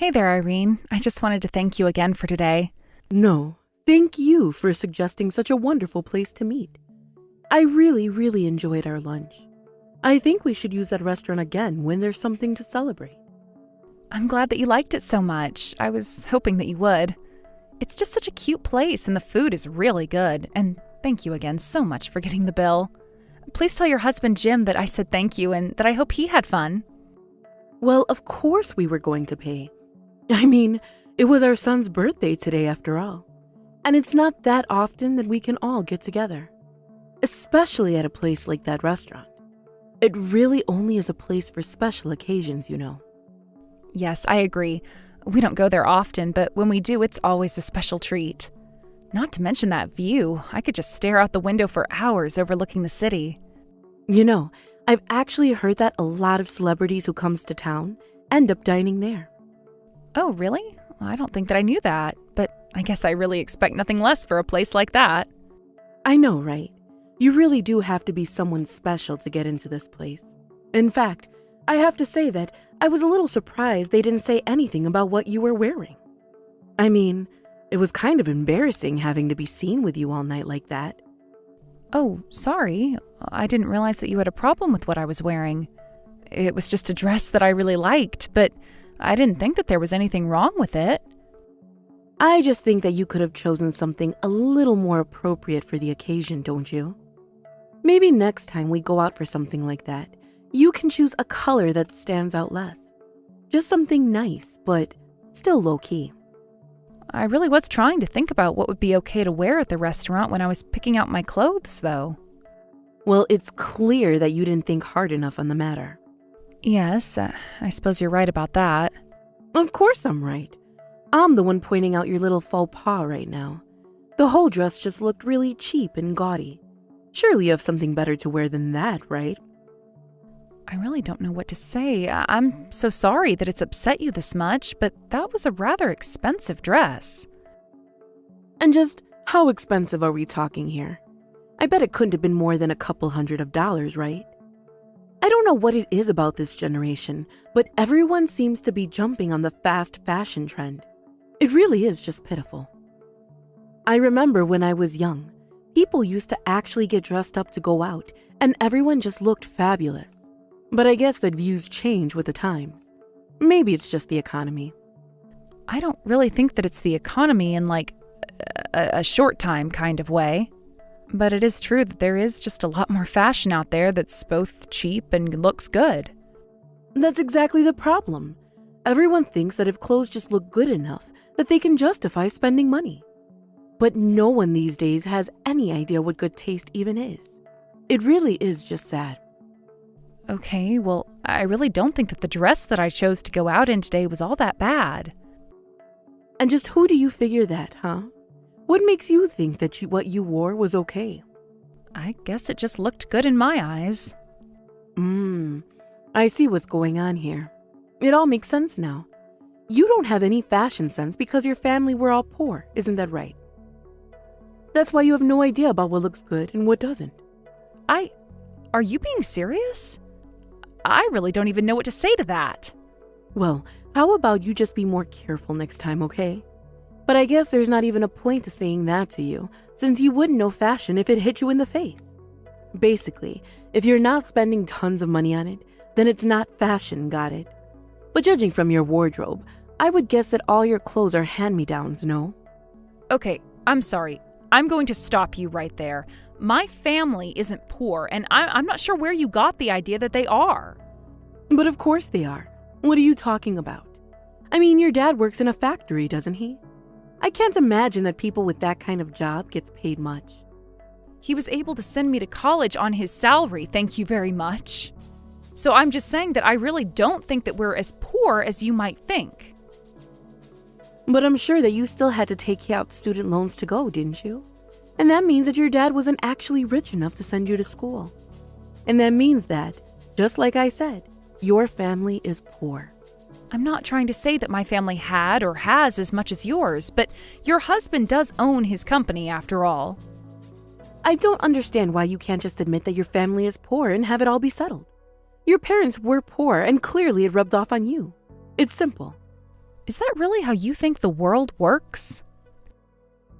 Hey there, Irene. I just wanted to thank you again for today. No, thank you for suggesting such a wonderful place to meet. I really enjoyed our lunch. I think we should use that restaurant again when there's something to celebrate. I'm glad that you liked it so much. I was hoping that you would. It's just such a cute place and the food is really good. And thank you again so much for getting the bill. Please tell your husband Jim that I said thank you and that I hope he had fun. Well, of course we were going to pay. I mean, it was our son's birthday today after all. And it's not that often that we can all get together. Especially at a place like that restaurant. It really only is a place for special occasions, you know. Yes, I agree. We don't go there often, but when we do, it's always a special treat. Not to mention that view. I could just stare out the window for hours overlooking the city. You know, I've actually heard that a lot of celebrities who comes to town end up dining there. Oh, really? I don't think that I knew that, but I guess I really expect nothing less for a place like that. I know, right? You really do have to be someone special to get into this place. In fact, I have to say that I was a little surprised they didn't say anything about what you were wearing. I mean, it was kind of embarrassing having to be seen with you all night like that. Oh, sorry. I didn't realize that you had a problem with what I was wearing. It was just a dress that I really liked, but I didn't think that there was anything wrong with it. I just think that you could have chosen something a little more appropriate for the occasion, don't you? Maybe next time we go out for something like that, you can choose a color that stands out less. Just something nice, but still low-key. I really was trying to think about what would be okay to wear at the restaurant when I was picking out my clothes, though. Well, it's clear that you didn't think hard enough on the matter. Yes, I suppose you're right about that. Of course I'm right. I'm the one pointing out your little faux pas right now. The whole dress just looked really cheap and gaudy. Surely you have something better to wear than that, right? I really don't know what to say. I'm so sorry that it's upset you this much, but that was a rather expensive dress. And just how expensive are we talking here? I bet it couldn't have been more than a couple $100s, right? I don't know what it is about this generation, but everyone seems to be jumping on the fast fashion trend. It really is just pitiful. I remember when I was young, people used to actually get dressed up to go out, and everyone just looked fabulous. But I guess that views change with the times. Maybe it's just the economy. I don't really think that it's the economy in like a short time kind of way. But it is true that there is just a lot more fashion out there that's both cheap and looks good. That's exactly the problem. Everyone thinks that if clothes just look good enough, that they can justify spending money. But no one these days has any idea what good taste even is. It really is just sad. Okay, well, I really don't think that the dress that I chose to go out in today was all that bad. And just who do you figure that, huh? What makes you think that what you wore was okay? I guess it just looked good in my eyes. I see what's going on here. It all makes sense now. You don't have any fashion sense because your family were all poor, isn't that right? That's why you have no idea about what looks good and what doesn't. Are you being serious? I really don't even know what to say to that. Well, how about you just be more careful next time, okay? But I guess there's not even a point to saying that to you, since you wouldn't know fashion if it hit you in the face. Basically, if you're not spending tons of money on it, then it's not fashion, got it? But judging from your wardrobe, I would guess that all your clothes are hand-me-downs, no? Okay, I'm sorry. I'm going to stop you right there. My family isn't poor, and I'm not sure where you got the idea that they are. But of course they are. What are you talking about? I mean, your dad works in a factory, doesn't he? I can't imagine that people with that kind of job gets paid much. He was able to send me to college on his salary, thank you very much. So I'm just saying that I really don't think that we're as poor as you might think. But I'm sure that you still had to take out student loans to go, didn't you? And that means that your dad wasn't actually rich enough to send you to school. And that means that, just like I said, your family is poor. I'm not trying to say that my family had or has as much as yours, but your husband does own his company after all. I don't understand why you can't just admit that your family is poor and have it all be settled. Your parents were poor and clearly it rubbed off on you. It's simple. Is that really how you think the world works?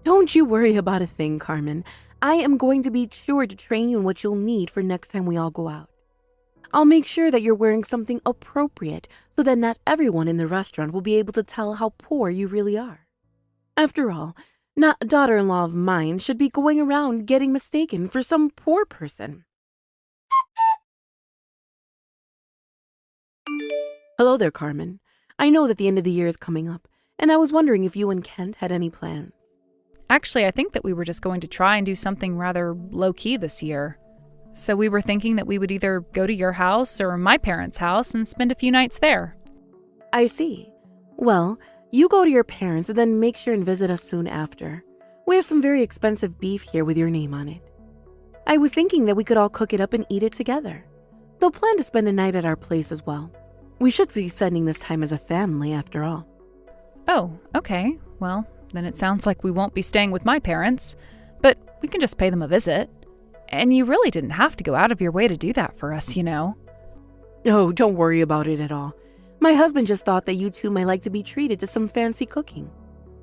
Don't you worry about a thing, Carmen. I am going to be sure to train you in what you'll need for next time we all go out. I'll make sure that you're wearing something appropriate so that not everyone in the restaurant will be able to tell how poor you really are. After all, not a daughter-in-law of mine should be going around getting mistaken for some poor person. Hello there, Carmen. I know that the end of the year is coming up, and I was wondering if you and Kent had any plans. Actually, I think that we were just going to try and do something rather low-key this year. So we were thinking that we would either go to your house or my parents' house and spend a few nights there. I see. Well, you go to your parents and then make sure and visit us soon after. We have some very expensive beef here with your name on it. I was thinking that we could all cook it up and eat it together. So plan to spend a night at our place as well. We should be spending this time as a family after all. Oh, okay. Well, then it sounds like we won't be staying with my parents, but we can just pay them a visit. And you really didn't have to go out of your way to do that for us, you know. Oh, don't worry about it at all. My husband just thought that you two might like to be treated to some fancy cooking.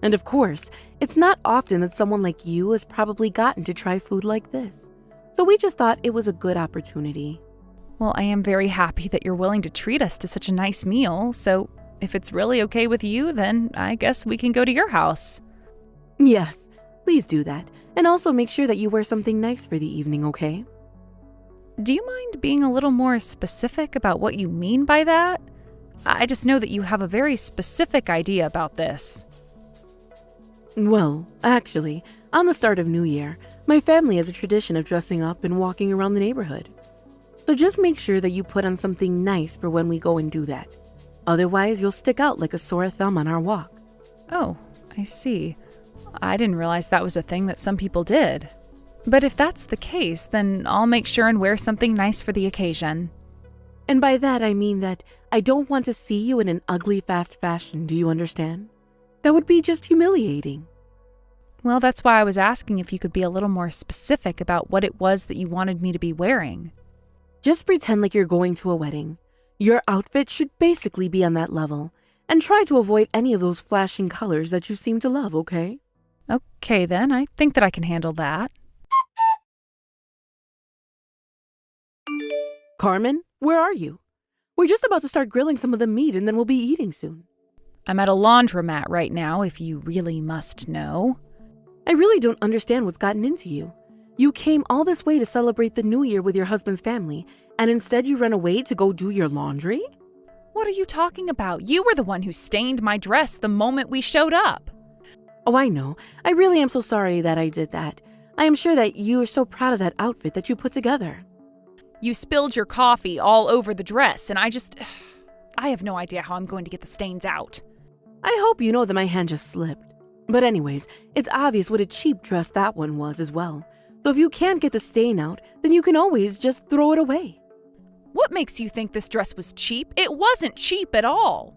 And of course, it's not often that someone like you has probably gotten to try food like this. So we just thought it was a good opportunity. Well, I am very happy that you're willing to treat us to such a nice meal, so if it's really okay with you, then I guess we can go to your house. Yes, please do that. And also make sure that you wear something nice for the evening, okay? Do you mind being a little more specific about what you mean by that? I just know that you have a very specific idea about this. Well, actually, on the start of New Year, my family has a tradition of dressing up and walking around the neighborhood. So just make sure that you put on something nice for when we go and do that. Otherwise, you'll stick out like a sore thumb on our walk. Oh, I see. I didn't realize that was a thing that some people did. But if that's the case, then I'll make sure and wear something nice for the occasion. And by that, I mean that I don't want to see you in an ugly fast fashion, do you understand? That would be just humiliating. Well, that's why I was asking if you could be a little more specific about what it was that you wanted me to be wearing. Just pretend like you're going to a wedding. Your outfit should basically be on that level. And try to avoid any of those flashing colors that you seem to love, okay? Okay, then. I think that I can handle that. Carmen, where are you? We're just about to start grilling some of the meat and then we'll be eating soon. I'm at a laundromat right now, if you really must know. I really don't understand what's gotten into you. You came all this way to celebrate the New Year with your husband's family, and instead you ran away to go do your laundry? What are you talking about? You were the one who stained my dress the moment we showed up. Oh, I know. I really am so sorry that I did that. I am sure that you are so proud of that outfit that you put together. You spilled your coffee all over the dress, and I have no idea how I'm going to get the stains out. I hope you know that my hand just slipped. But anyways, it's obvious what a cheap dress that one was as well. So if you can't get the stain out, then you can always just throw it away. What makes you think this dress was cheap? It wasn't cheap at all.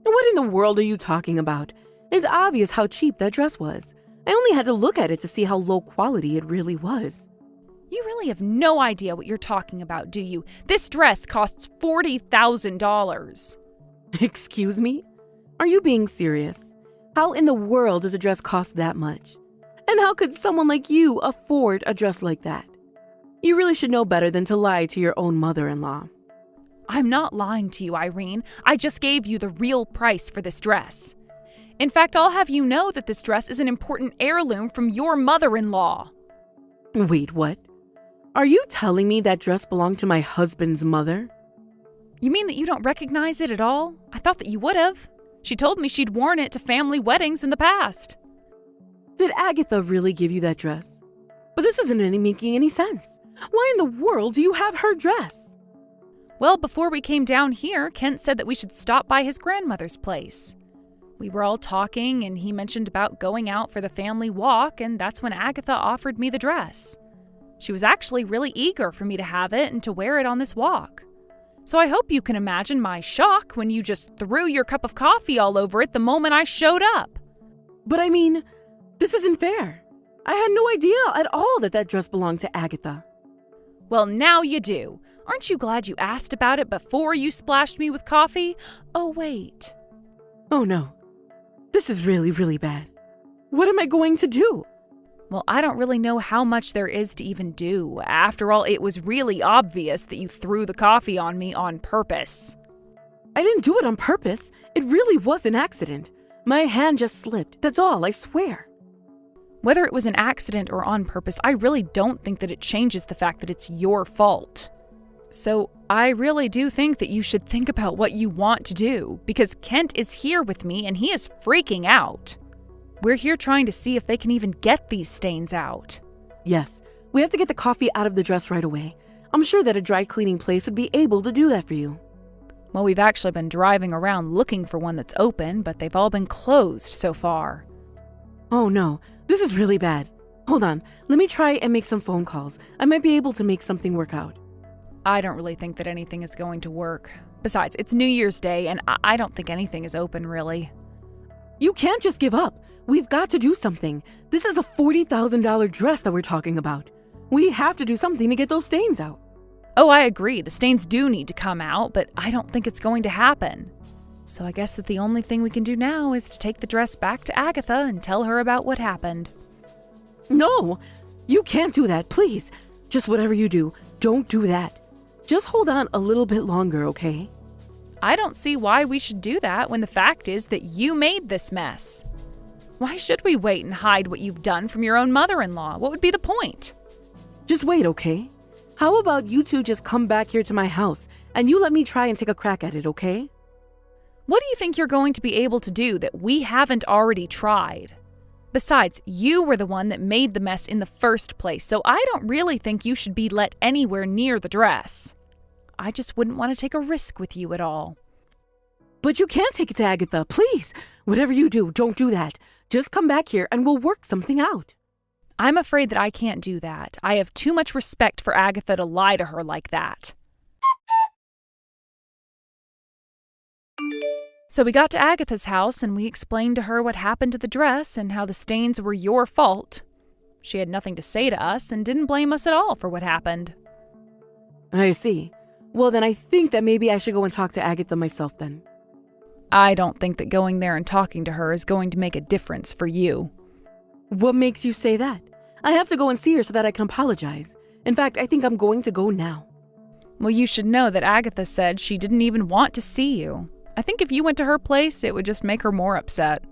What in the world are you talking about? It's obvious how cheap that dress was. I only had to look at it to see how low quality it really was. You really have no idea what you're talking about, do you? This dress costs $40,000. Excuse me? Are you being serious? How in the world does a dress cost that much? And how could someone like you afford a dress like that? You really should know better than to lie to your own mother-in-law. I'm not lying to you, Irene. I just gave you the real price for this dress. In fact, I'll have you know that this dress is an important heirloom from your mother-in-law. Wait, what? Are you telling me that dress belonged to my husband's mother? You mean that you don't recognize it at all? I thought that you would have. She told me she'd worn it to family weddings in the past. Did Agatha really give you that dress? But this isn't making any sense. Why in the world do you have her dress? Well, before we came down here, Kent said that we should stop by his grandmother's place. We were all talking, and he mentioned about going out for the family walk, and that's when Agatha offered me the dress. She was actually really eager for me to have it and to wear it on this walk. So I hope you can imagine my shock when you just threw your cup of coffee all over it the moment I showed up. But I mean, this isn't fair. I had no idea at all that that dress belonged to Agatha. Well, now you do. Aren't you glad you asked about it before you splashed me with coffee? Oh, wait. Oh no. This is really, really bad. What am I going to do? Well, I don't really know how much there is to even do. After all, it was really obvious that you threw the coffee on me on purpose. I didn't do it on purpose. It really was an accident. My hand just slipped. That's all, I swear. Whether it was an accident or on purpose, I really don't think that it changes the fact that it's your fault. So I really do think that you should think about what you want to do, because Kent is here with me and he is freaking out. We're here trying to see if they can even get these stains out. Yes, we have to get the coffee out of the dress right away. I'm sure that a dry cleaning place would be able to do that for you. Well, we've actually been driving around looking for one that's open, but they've all been closed so far. Oh no, this is really bad. Hold on, let me try and make some phone calls. I might be able to make something work out. I don't really think that anything is going to work. Besides, it's New Year's Day, and I don't think anything is open, really. You can't just give up. We've got to do something. This is a $40,000 dress that we're talking about. We have to do something to get those stains out. Oh, I agree. The stains do need to come out, but I don't think it's going to happen. So I guess that the only thing we can do now is to take the dress back to Agatha and tell her about what happened. No, you can't do that, please. Just whatever you do, don't do that. Just hold on a little bit longer, okay? I don't see why we should do that when the fact is that you made this mess. Why should we wait and hide what you've done from your own mother-in-law? What would be the point? Just wait, okay? How about you two just come back here to my house and you let me try and take a crack at it, okay? What do you think you're going to be able to do that we haven't already tried? Besides, you were the one that made the mess in the first place, so I don't really think you should be let anywhere near the dress. I just wouldn't want to take a risk with you at all. But you can't take it to Agatha, please. Whatever you do, don't do that. Just come back here and we'll work something out. I'm afraid that I can't do that. I have too much respect for Agatha to lie to her like that. So we got to Agatha's house and we explained to her what happened to the dress and how the stains were your fault. She had nothing to say to us and didn't blame us at all for what happened. I see. Well, then I think that maybe I should go and talk to Agatha myself then. I don't think that going there and talking to her is going to make a difference for you. What makes you say that? I have to go and see her so that I can apologize. In fact, I think I'm going to go now. Well, you should know that Agatha said she didn't even want to see you. I think if you went to her place, it would just make her more upset.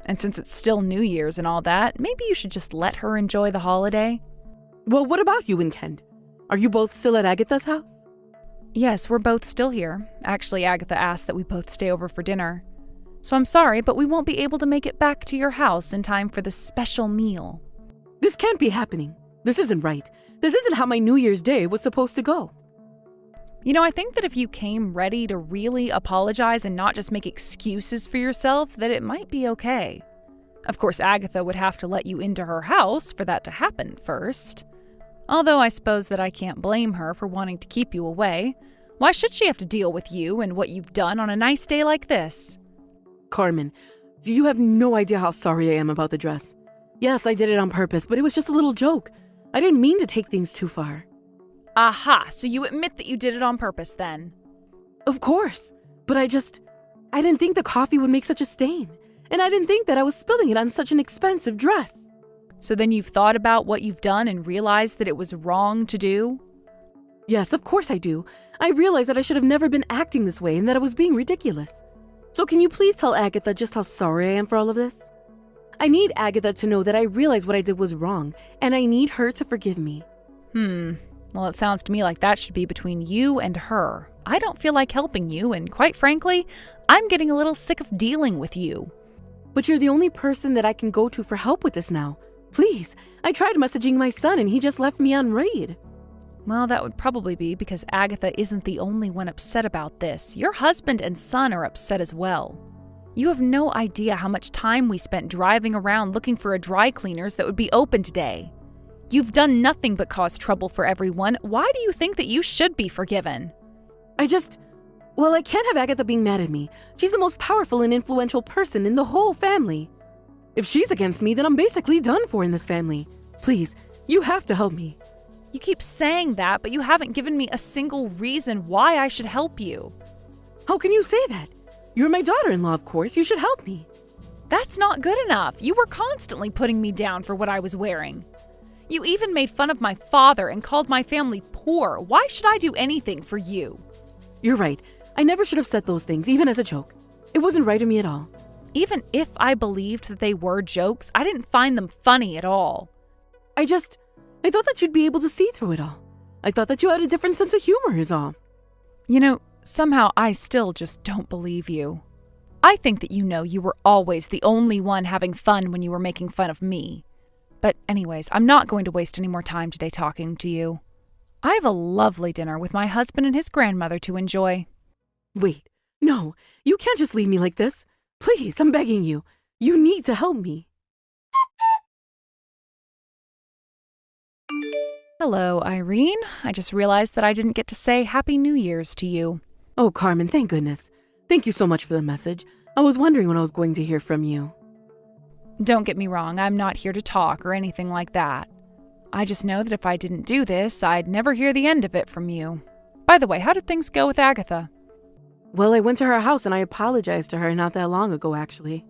And since it's still New Year's and all that, maybe you should just let her enjoy the holiday. Well, what about you and Ken? Are you both still at Agatha's house? Yes, we're both still here. Actually, Agatha asked that we both stay over for dinner. So I'm sorry, but we won't be able to make it back to your house in time for the special meal. This can't be happening. This isn't right. This isn't how my New Year's Day was supposed to go. You know, I think that if you came ready to really apologize and not just make excuses for yourself, that it might be okay. Of course, Agatha would have to let you into her house for that to happen first. Although I suppose that I can't blame her for wanting to keep you away. Why should she have to deal with you and what you've done on a nice day like this? Carmen, you have no idea how sorry I am about the dress. Yes, I did it on purpose, but it was just a little joke. I didn't mean to take things too far. Aha, so you admit that you did it on purpose then? Of course, but I didn't think the coffee would make such a stain. And I didn't think that I was spilling it on such an expensive dress. So then you've thought about what you've done and realized that it was wrong to do? Yes, of course I do. I realized that I should have never been acting this way and that I was being ridiculous. So can you please tell Agatha just how sorry I am for all of this? I need Agatha to know that I realized what I did was wrong, and I need her to forgive me. Well, it sounds to me like that should be between you and her. I don't feel like helping you, and quite frankly, I'm getting a little sick of dealing with you. But you're the only person that I can go to for help with this now. Please, I tried messaging my son and he just left me on read. Well, that would probably be because Agatha isn't the only one upset about this. Your husband and son are upset as well. You have no idea how much time we spent driving around looking for a dry cleaners that would be open today. You've done nothing but cause trouble for everyone. Why do you think that you should be forgiven? I can't have Agatha being mad at me. She's the most powerful and influential person in the whole family. If she's against me, then I'm basically done for in this family. Please, you have to help me. You keep saying that, but you haven't given me a single reason why I should help you. How can you say that? You're my daughter-in-law, of course. You should help me. That's not good enough. You were constantly putting me down for what I was wearing. You even made fun of my father and called my family poor. Why should I do anything for you? You're right. I never should have said those things, even as a joke. It wasn't right of me at all. Even if I believed that they were jokes, I didn't find them funny at all. I thought that you'd be able to see through it all. I thought that you had a different sense of humor is all. You know, somehow I still just don't believe you. I think that you were always the only one having fun when you were making fun of me. But anyways, I'm not going to waste any more time today talking to you. I have a lovely dinner with my husband and his grandmother to enjoy. Wait, no, you can't just leave me like this. Please, I'm begging you. You need to help me. Hello, Irene. I just realized that I didn't get to say Happy New Year's to you. Oh, Carmen, thank goodness. Thank you so much for the message. I was wondering when I was going to hear from you. Don't get me wrong, I'm not here to talk or anything like that. I just know that if I didn't do this, I'd never hear the end of it from you. By the way, how did things go with Agatha? Well, I went to her house and I apologized to her not that long ago, actually.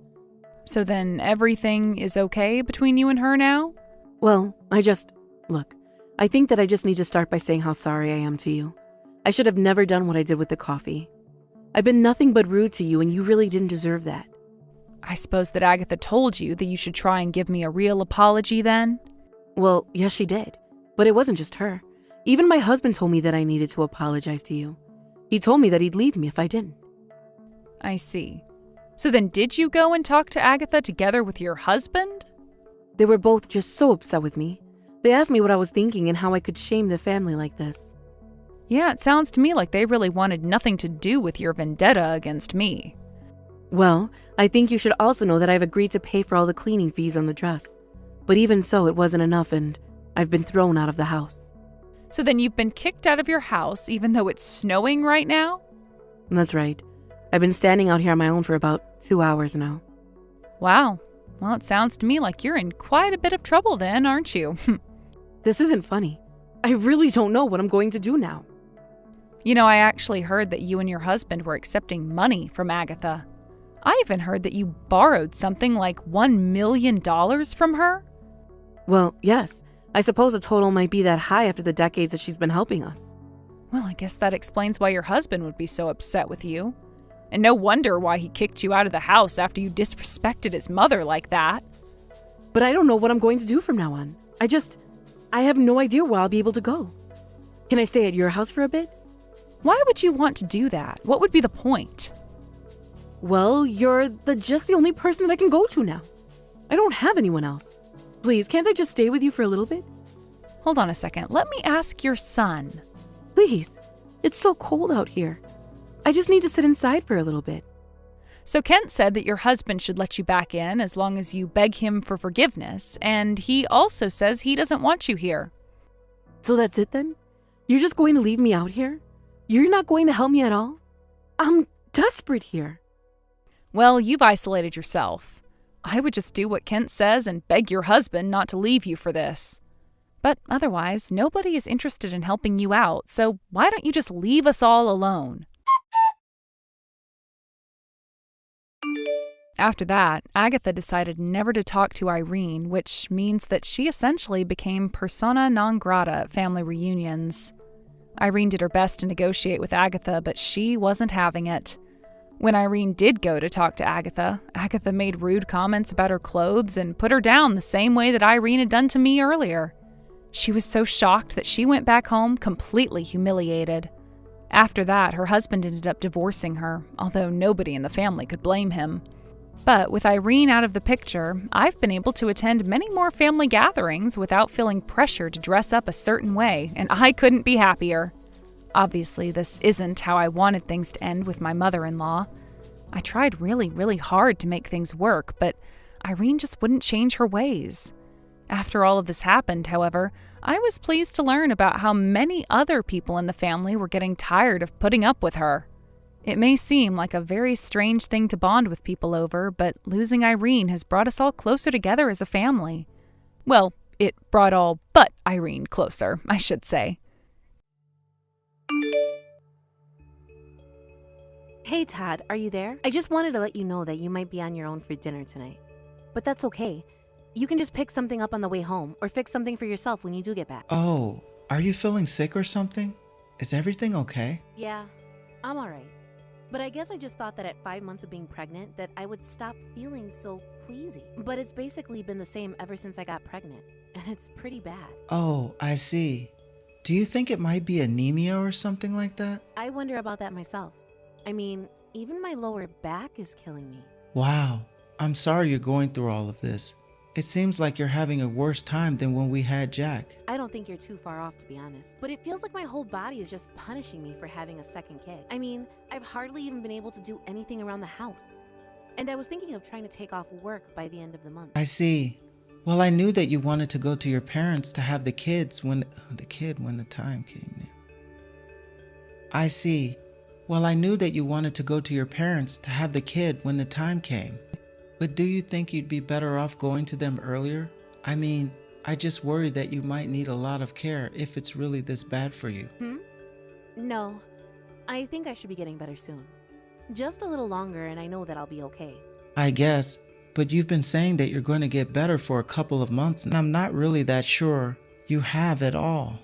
So then everything is okay between you and her now? Well, look, I think that I just need to start by saying how sorry I am to you. I should have never done what I did with the coffee. I've been nothing but rude to you and you really didn't deserve that. I suppose that Agatha told you that you should try and give me a real apology then? Well, yes, she did. But it wasn't just her. Even my husband told me that I needed to apologize to you. He told me that he'd leave me if I didn't. I see. So then did you go and talk to Agatha together with your husband? They were both just so upset with me. They asked me what I was thinking and how I could shame the family like this. Yeah, it sounds to me like they really wanted nothing to do with your vendetta against me. Well, I think you should also know that I've agreed to pay for all the cleaning fees on the dress. But even so, it wasn't enough and I've been thrown out of the house. So then you've been kicked out of your house even though it's snowing right now? That's right. I've been standing out here on my own for about 2 hours now. Wow. Well, it sounds to me like you're in quite a bit of trouble then, aren't you? This isn't funny. I really don't know what I'm going to do now. You know, I actually heard that you and your husband were accepting money from Agatha. I even heard that you borrowed something like $1 million from her. Well, yes. I suppose the total might be that high after the decades that she's been helping us. Well, I guess that explains why your husband would be so upset with you. And no wonder why he kicked you out of the house after you disrespected his mother like that. But I don't know what I'm going to do from now on. I have no idea where I'll be able to go. Can I stay at your house for a bit? Why would you want to do that? What would be the point? Well, you're just the only person that I can go to now. I don't have anyone else. Please, can't I just stay with you for a little bit? Hold on a second. Let me ask your son. Please. It's so cold out here. I just need to sit inside for a little bit. So Kent said that your husband should let you back in as long as you beg him for forgiveness, and he also says he doesn't want you here. So that's it then? You're just going to leave me out here? You're not going to help me at all? I'm desperate here. Well, you've isolated yourself. I would just do what Kent says and beg your husband not to leave you for this. But otherwise, nobody is interested in helping you out, so why don't you just leave us all alone? After that, Agatha decided never to talk to Irene, which means that she essentially became persona non grata at family reunions. Irene did her best to negotiate with Agatha, but she wasn't having it. When Irene did go to talk to Agatha, Agatha made rude comments about her clothes and put her down the same way that Irene had done to me earlier. She was so shocked that she went back home completely humiliated. After that, her husband ended up divorcing her, although nobody in the family could blame him. But with Irene out of the picture, I've been able to attend many more family gatherings without feeling pressure to dress up a certain way, and I couldn't be happier. Obviously, this isn't how I wanted things to end with my mother-in-law. I tried really, really hard to make things work, but Irene just wouldn't change her ways. After all of this happened, however, I was pleased to learn about how many other people in the family were getting tired of putting up with her. It may seem like a very strange thing to bond with people over, but losing Irene has brought us all closer together as a family. Well, it brought all but Irene closer, I should say. Hey Todd, are you there? I just wanted to let you know that you might be on your own for dinner tonight. But that's okay. You can just pick something up on the way home or fix something for yourself when you do get back. Oh, are you feeling sick or something? Is everything okay? Yeah, I'm alright. But I guess I just thought that at 5 months of being pregnant that I would stop feeling so queasy. But it's basically been the same ever since I got pregnant. And it's pretty bad. Oh, I see. Do you think it might be anemia or something like that? I wonder about that myself. I mean, even my lower back is killing me. Wow, I'm sorry you're going through all of this. It seems like you're having a worse time than when we had Jack. I don't think you're too far off, to be honest. But it feels like my whole body is just punishing me for having a second kid. I mean, I've hardly even been able to do anything around the house. And I was thinking of trying to take off work by the end of the month. I see. Well, I knew that you wanted to go to your parents to have the kids when the time came. I see. Well, I knew that you wanted to go to your parents to have the kid when the time came. But do you think you'd be better off going to them earlier? I mean, I just worry that you might need a lot of care if it's really this bad for you. No, I think I should be getting better soon. Just a little longer and I know that I'll be okay. I guess, but you've been saying that you're going to get better for a couple of months and I'm not really that sure you have at all.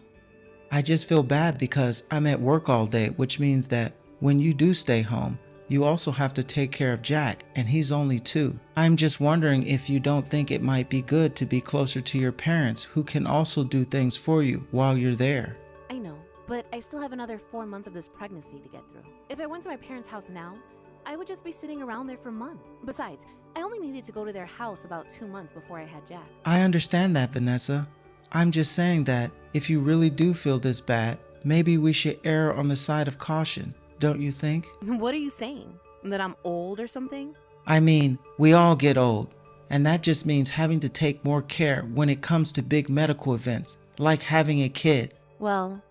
I just feel bad because I'm at work all day, which means that when you do stay home, you also have to take care of Jack, and he's only 2. I'm just wondering if you don't think it might be good to be closer to your parents who can also do things for you while you're there. I know, but I still have another 4 months of this pregnancy to get through. If I went to my parents' house now, I would just be sitting around there for months. Besides, I only needed to go to their house about 2 months before I had Jack. I understand that, Vanessa. I'm just saying that if you really do feel this bad, maybe we should err on the side of caution. Don't you think? What are you saying? That I'm old or something? I mean, we all get old, and that just means having to take more care when it comes to big medical events, like having a kid. Well,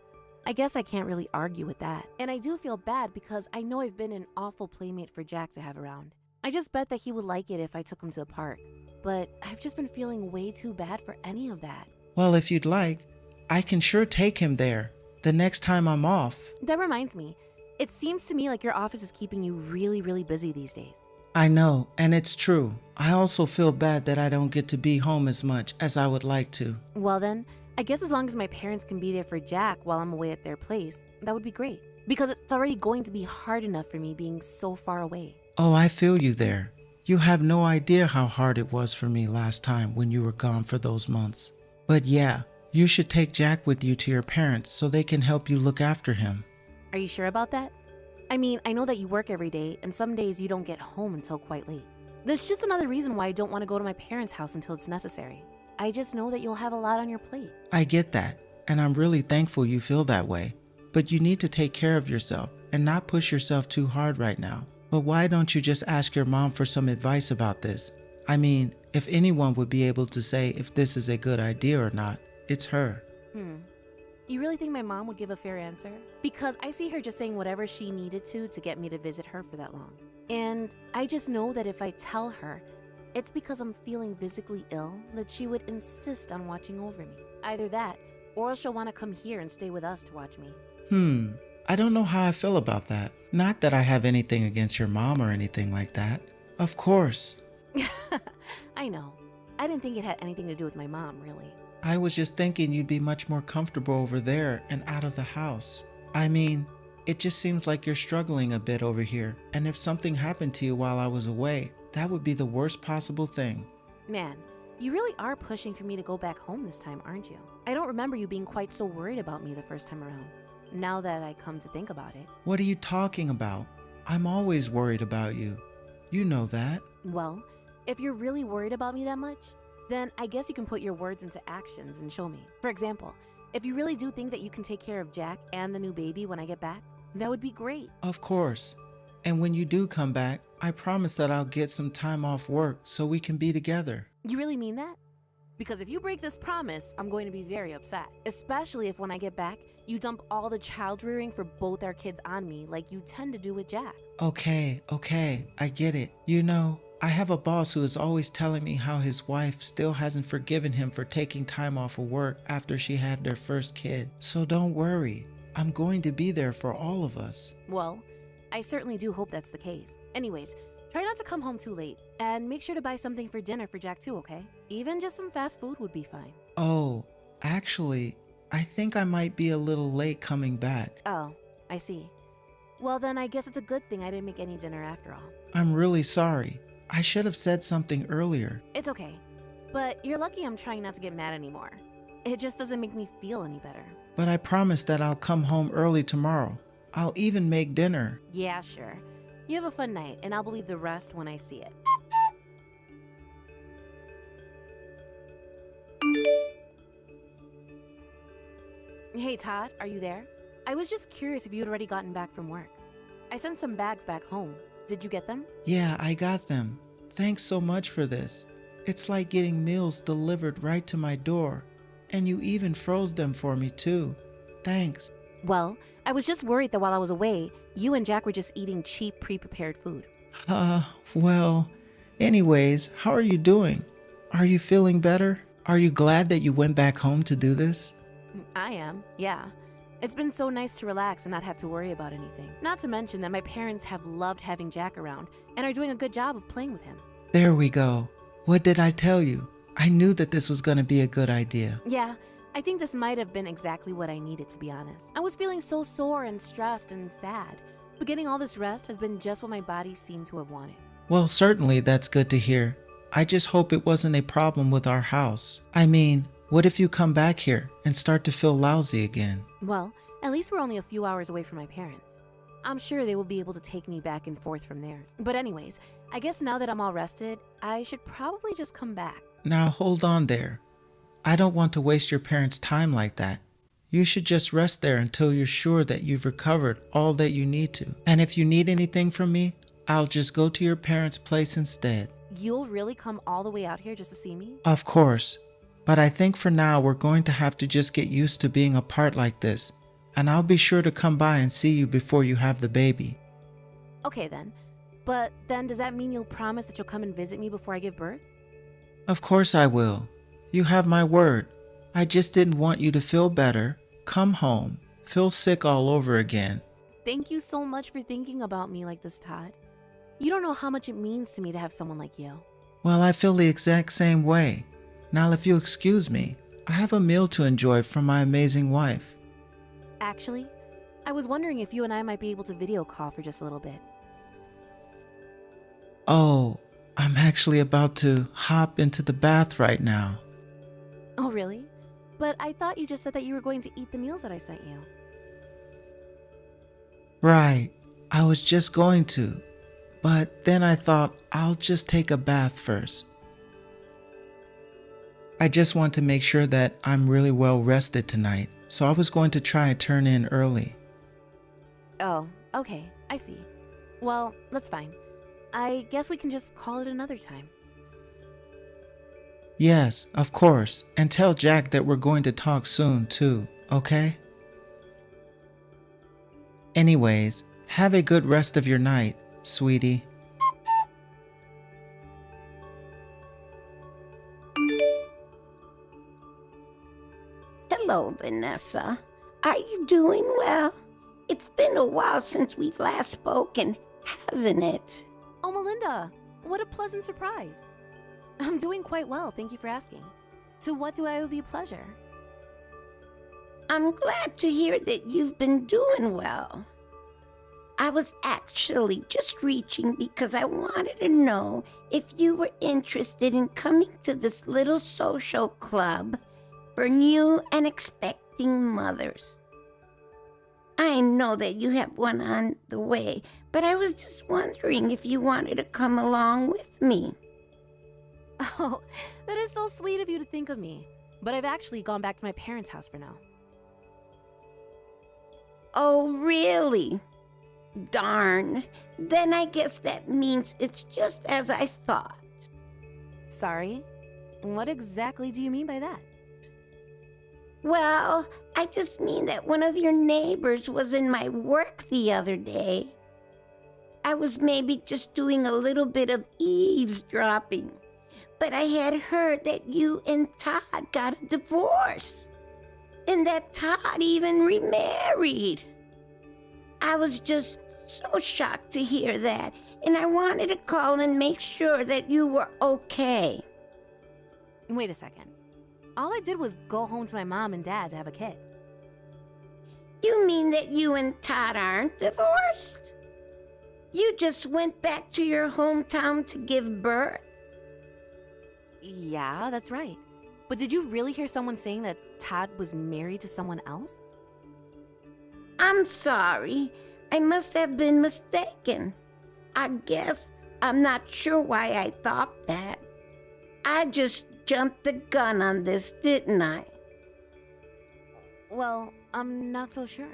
I guess I can't really argue with that. And I do feel bad because I know I've been an awful playmate for Jack to have around. I just bet that he would like it if I took him to the park. But I've just been feeling way too bad for any of that. Well, if you'd like, I can sure take him there the next time I'm off. That reminds me. It seems to me like your office is keeping you really, really busy these days. I know, and it's true. I also feel bad that I don't get to be home as much as I would like to. Well then, I guess as long as my parents can be there for Jack while I'm away at their place, that would be great. Because it's already going to be hard enough for me being so far away. Oh, I feel you there. You have no idea how hard it was for me last time when you were gone for those months. But yeah, you should take Jack with you to your parents so they can help you look after him. Are you sure about that? I mean, I know that you work every day, and some days you don't get home until quite late. That's just another reason why I don't want to go to my parents' house until it's necessary. I just know that you'll have a lot on your plate. I get that, and I'm really thankful you feel that way. But you need to take care of yourself and not push yourself too hard right now. But why don't you just ask your mom for some advice about this? I mean, if anyone would be able to say if this is a good idea or not, it's her. You really think my mom would give a fair answer? Because I see her just saying whatever she needed to get me to visit her for that long. And I just know that if I tell her, it's because I'm feeling physically ill that she would insist on watching over me. Either that, or she'll want to come here and stay with us to watch me. I don't know how I feel about that. Not that I have anything against your mom or anything like that. Of course. I know. I didn't think it had anything to do with my mom, really. I was just thinking you'd be much more comfortable over there and out of the house. I mean, it just seems like you're struggling a bit over here, and if something happened to you while I was away, that would be the worst possible thing. Man, you really are pushing for me to go back home this time, aren't you? I don't remember you being quite so worried about me the first time around, now that I come to think about it. What are you talking about? I'm always worried about you. You know that. Well, if you're really worried about me that much, then I guess you can put your words into actions and show me. For example, if you really do think that you can take care of Jack and the new baby when I get back, that would be great. Of course. And when you do come back, I promise that I'll get some time off work so we can be together. You really mean that? Because if you break this promise, I'm going to be very upset. Especially if when I get back, you dump all the child rearing for both our kids on me like you tend to do with Jack. Okay, I get it. You know, I have a boss who is always telling me how his wife still hasn't forgiven him for taking time off of work after she had their first kid. So don't worry. I'm going to be there for all of us. Well, I certainly do hope that's the case. Anyways, try not to come home too late, and make sure to buy something for dinner for Jack too, okay? Even just some fast food would be fine. Oh, actually, I think I might be a little late coming back. Oh, I see. Well then, I guess it's a good thing I didn't make any dinner after all. I'm really sorry. I should have said something earlier. It's okay. But you're lucky I'm trying not to get mad anymore. It just doesn't make me feel any better. But I promise that I'll come home early tomorrow. I'll even make dinner. Yeah, sure. You have a fun night, and I'll believe the rest when I see it. Hey, Todd, are you there? I was just curious if you had already gotten back from work. I sent some bags back home. Did you get them? Yeah, I got them. Thanks so much for this. It's like getting meals delivered right to my door. And you even froze them for me too. Thanks. Well, I was just worried that while I was away, you and Jack were just eating cheap, pre-prepared food. Well, anyways, how are you doing? Are you feeling better? Are you glad that you went back home to do this? I am, yeah. It's been so nice to relax and not have to worry about anything. Not to mention that my parents have loved having Jack around and are doing a good job of playing with him. There we go. What did I tell you? I knew that this was going to be a good idea. Yeah, I think this might have been exactly what I needed, to be honest. I was feeling so sore and stressed and sad, but getting all this rest has been just what my body seemed to have wanted. Well, certainly that's good to hear. I just hope it wasn't a problem with our house. I mean, what if you come back here and start to feel lousy again? Well, at least we're only a few hours away from my parents. I'm sure they will be able to take me back and forth from theirs. But anyways, I guess now that I'm all rested, I should probably just come back. Now hold on there. I don't want to waste your parents' time like that. You should just rest there until you're sure that you've recovered all that you need to. And if you need anything from me, I'll just go to your parents' place instead. You'll really come all the way out here just to see me? Of course. But I think for now we're going to have to just get used to being apart like this. And I'll be sure to come by and see you before you have the baby. Okay then. But then does that mean you'll promise that you'll come and visit me before I give birth? Of course I will. You have my word. I just didn't want you to feel better, come home, feel sick all over again. Thank you so much for thinking about me like this, Todd. You don't know how much it means to me to have someone like you. Well, I feel the exact same way. Now, if you'll excuse me, I have a meal to enjoy from my amazing wife. Actually, I was wondering if you and I might be able to video call for just a little bit. Oh, I'm actually about to hop into the bath right now. Oh, really? But I thought you just said that you were going to eat the meals that I sent you. Right, I was just going to. But then I thought I'll just take a bath first. I just want to make sure that I'm really well rested tonight, so I was going to try and turn in early. Oh, okay, I see. Well, that's fine. I guess we can just call it another time. Yes, of course, and tell Jack that we're going to talk soon too, okay? Anyways, have a good rest of your night, sweetie. Hello, Vanessa. Are you doing well? It's been a while since we've last spoken, hasn't it? Oh, Melinda, what a pleasant surprise. I'm doing quite well, thank you for asking. To what do I owe the pleasure? I'm glad to hear that you've been doing well. I was actually just reaching because I wanted to know if you were interested in coming to this little social club for new and expecting mothers. I know that you have one on the way, but I was just wondering if you wanted to come along with me. Oh, that is so sweet of you to think of me. But I've actually gone back to my parents' house for now. Oh, really? Darn. Then I guess that means it's just as I thought. Sorry? What exactly do you mean by that? Well, I just mean that one of your neighbors was in my work the other day. I was maybe just doing a little bit of eavesdropping, but I had heard that you and Todd got a divorce, and that Todd even remarried. I was just so shocked to hear that, and I wanted to call and make sure that you were okay. Wait a second. All I did was go home to my mom and dad to have a kid. You mean that you and Todd aren't divorced? You just went back to your hometown to give birth? Yeah, that's right. But did you really hear someone saying that Todd was married to someone else? I'm sorry. I must have been mistaken. I guess I'm not sure why I thought that. I just jumped the gun on this, didn't I? Well, I'm not so sure.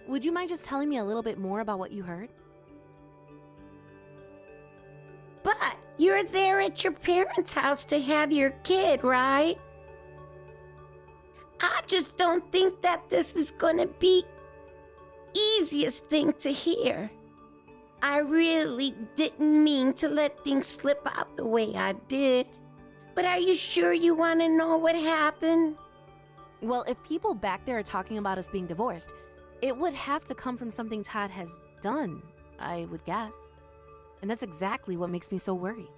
Would you mind just telling me a little bit more about what you heard? But you're there at your parents' house to have your kid, right? I just don't think that this is gonna be easiest thing to hear. I really didn't mean to let things slip out the way I did. But are you sure you want to know what happened? Well, if people back there are talking about us being divorced, it would have to come from something Todd has done, I would guess. And that's exactly what makes me so worried.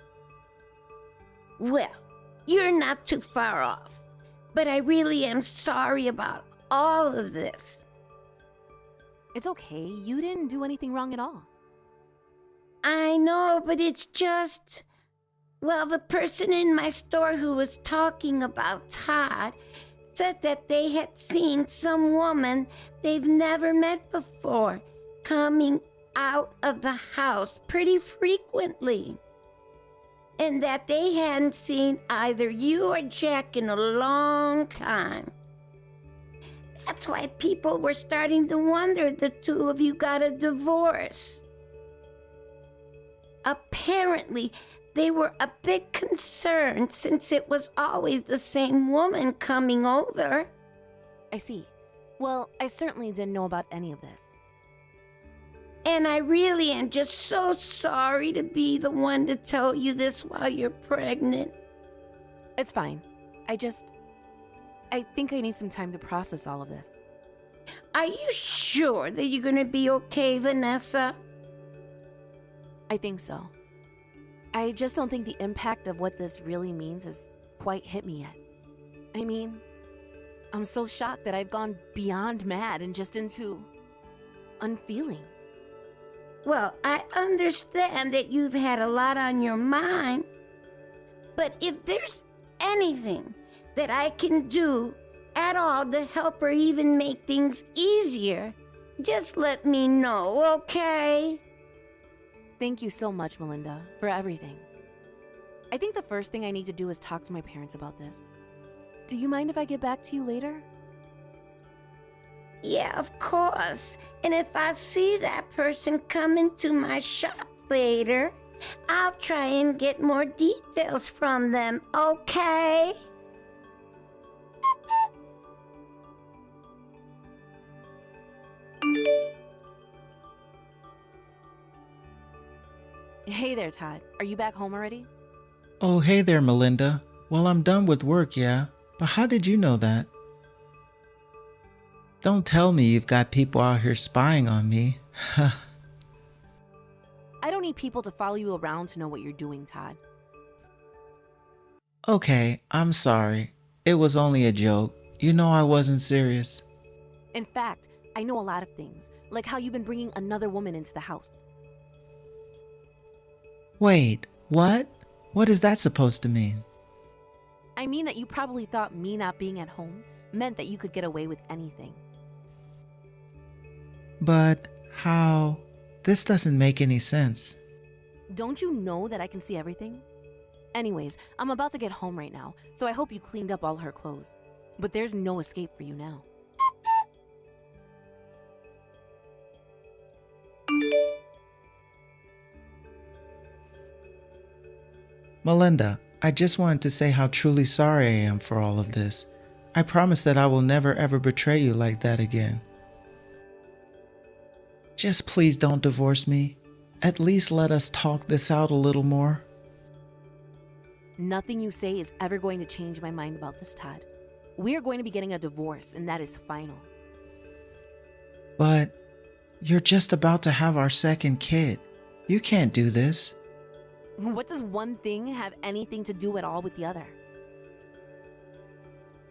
Well, you're not too far off. But I really am sorry about all of this. It's okay. You didn't do anything wrong at all. I know, but it's just... Well, the person in my store who was talking about Todd said that they had seen some woman they've never met before coming out of the house pretty frequently. And that they hadn't seen either you or Jack in a long time. That's why people were starting to wonder the two of you got a divorce. Apparently, they were a bit concerned since it was always the same woman coming over. I see. Well, I certainly didn't know about any of this. And I really am just so sorry to be the one to tell you this while you're pregnant. It's fine. I think I need some time to process all of this. Are you sure that you're gonna be okay, Vanessa? I think so. I just don't think the impact of what this really means has quite hit me yet. I mean, I'm so shocked that I've gone beyond mad and just into unfeeling. Well, I understand that you've had a lot on your mind, but if there's anything that I can do at all to help or even make things easier, just let me know, okay? Thank you so much, Melinda, for everything. I think the first thing I need to do is talk to my parents about this. Do you mind if I get back to you later? Yeah, of course. And if I see that person come into my shop later, I'll try and get more details from them, okay? Hey there, Todd. Are you back home already? Oh, hey there, Melinda. Well, I'm done with work, yeah. But how did you know that? Don't tell me you've got people out here spying on me. I don't need people to follow you around to know what you're doing, Todd. Okay, I'm sorry. It was only a joke. You know I wasn't serious. In fact, I know a lot of things, like how you've been bringing another woman into the house. Wait, what? What is that supposed to mean? I mean that you probably thought me not being at home meant that you could get away with anything. But how? This doesn't make any sense. Don't you know that I can see everything? Anyways, I'm about to get home right now, so I hope you cleaned up all her clothes. But there's no escape for you now. Melinda, I just wanted to say how truly sorry I am for all of this. I promise that I will never ever betray you like that again. Just please don't divorce me. At least let us talk this out a little more. Nothing you say is ever going to change my mind about this, Todd. We are going to be getting a divorce, and that is final. But You're just about to have our second kid. You can't do this. What does one thing have anything to do at all with the other?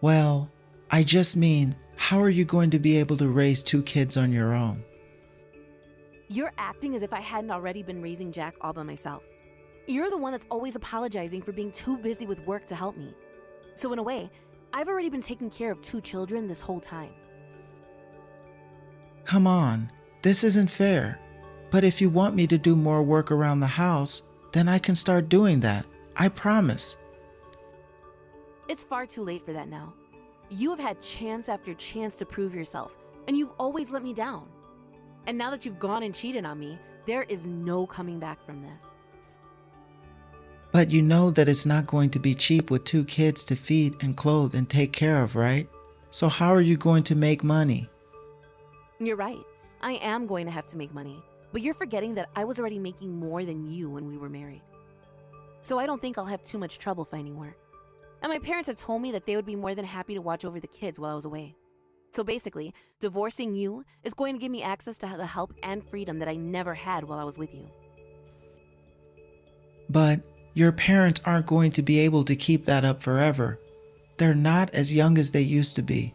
Well, I just mean, how are you going to be able to raise 2 kids on your own? You're acting as if I hadn't already been raising Jack all by myself. You're the one that's always apologizing for being too busy with work to help me. So in a way, I've already been taking care of 2 children this whole time. Come on, this isn't fair. But if you want me to do more work around the house, then I can start doing that. I promise. It's far too late for that now. You have had chance after chance to prove yourself, and you've always let me down. And now that you've gone and cheated on me, there is no coming back from this. But you know that it's not going to be cheap with 2 kids to feed and clothe and take care of, right? So how are you going to make money? You're right. I am going to have to make money. But you're forgetting that I was already making more than you when we were married. So I don't think I'll have too much trouble finding work. And my parents have told me that they would be more than happy to watch over the kids while I was away. So basically, divorcing you is going to give me access to the help and freedom that I never had while I was with you. But your parents aren't going to be able to keep that up forever. They're not as young as they used to be.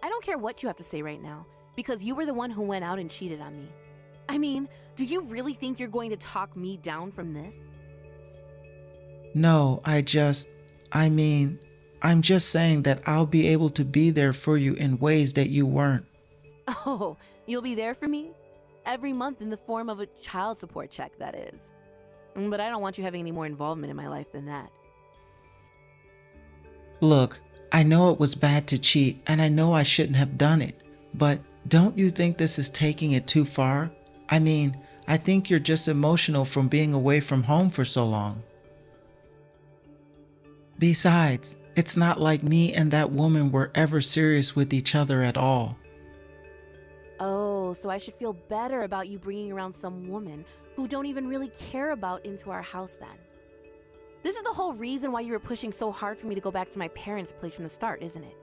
I don't care what you have to say right now, because you were the one who went out and cheated on me. I mean, do you really think you're going to talk me down from this? No, I'm just saying that I'll be able to be there for you in ways that you weren't. Oh, you'll be there for me? Every month in the form of a child support check, that is. But I don't want you having any more involvement in my life than that. Look, I know it was bad to cheat, and I know I shouldn't have done it, but don't you think this is taking it too far? I mean, I think you're just emotional from being away from home for so long. Besides, it's not like me and that woman were ever serious with each other at all. Oh, so I should feel better about you bringing around some woman who don't even really care about into our house then. This is the whole reason why you were pushing so hard for me to go back to my parents' place from the start, isn't it?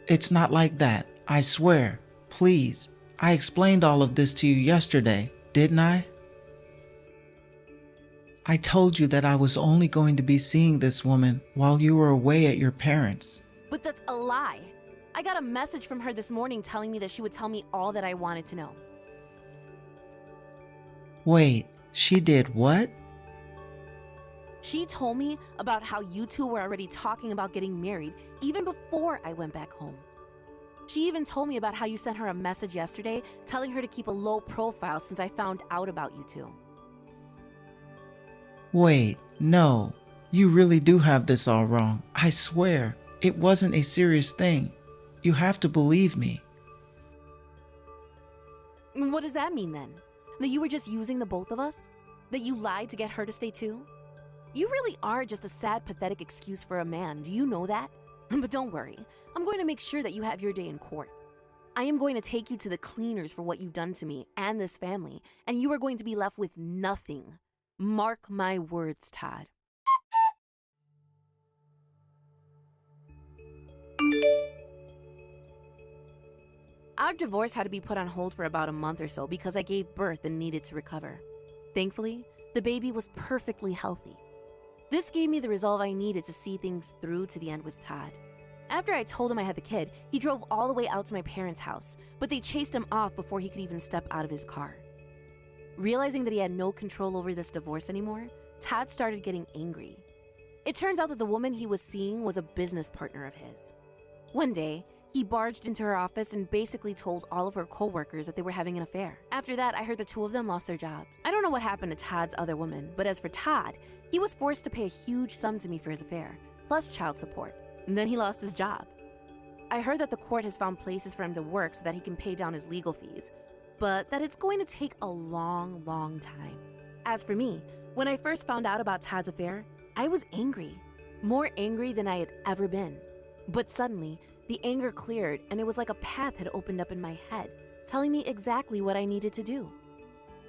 It's not like that, I swear. Please. I explained all of this to you yesterday, didn't I? I told you that I was only going to be seeing this woman while you were away at your parents'. But that's a lie. I got a message from her this morning telling me that she would tell me all that I wanted to know. Wait, she did what? She told me about how you two were already talking about getting married even before I went back home. She even told me about how you sent her a message yesterday telling her to keep a low profile since I found out about you two. Wait, no. You really do have this all wrong. I swear, it wasn't a serious thing. You have to believe me. What does that mean then? That you were just using the both of us? That you lied to get her to stay too? You really are just a sad, pathetic excuse for a man. Do you know that? But don't worry. I'm going to make sure that you have your day in court. I am going to take you to the cleaners for what you've done to me and this family, and you are going to be left with nothing. Mark my words, Todd. Our divorce had to be put on hold for about a month or so because I gave birth and needed to recover. Thankfully, the baby was perfectly healthy. This gave me the resolve I needed to see things through to the end with Todd. After I told him I had the kid, he drove all the way out to my parents' house, but they chased him off before he could even step out of his car. Realizing that he had no control over this divorce anymore, Todd started getting angry. It turns out that the woman he was seeing was a business partner of his. One day, he barged into her office and basically told all of her coworkers that they were having an affair. After that, I heard the two of them lost their jobs. I don't know what happened to Todd's other woman, but as for Todd, he was forced to pay a huge sum to me for his affair, plus child support. And then he lost his job. I heard that the court has found places for him to work so that he can pay down his legal fees, but that it's going to take a long, long time. As for me, when I first found out about Todd's affair, I was angry. More angry than I had ever been. But suddenly, the anger cleared and it was like a path had opened up in my head, telling me exactly what I needed to do.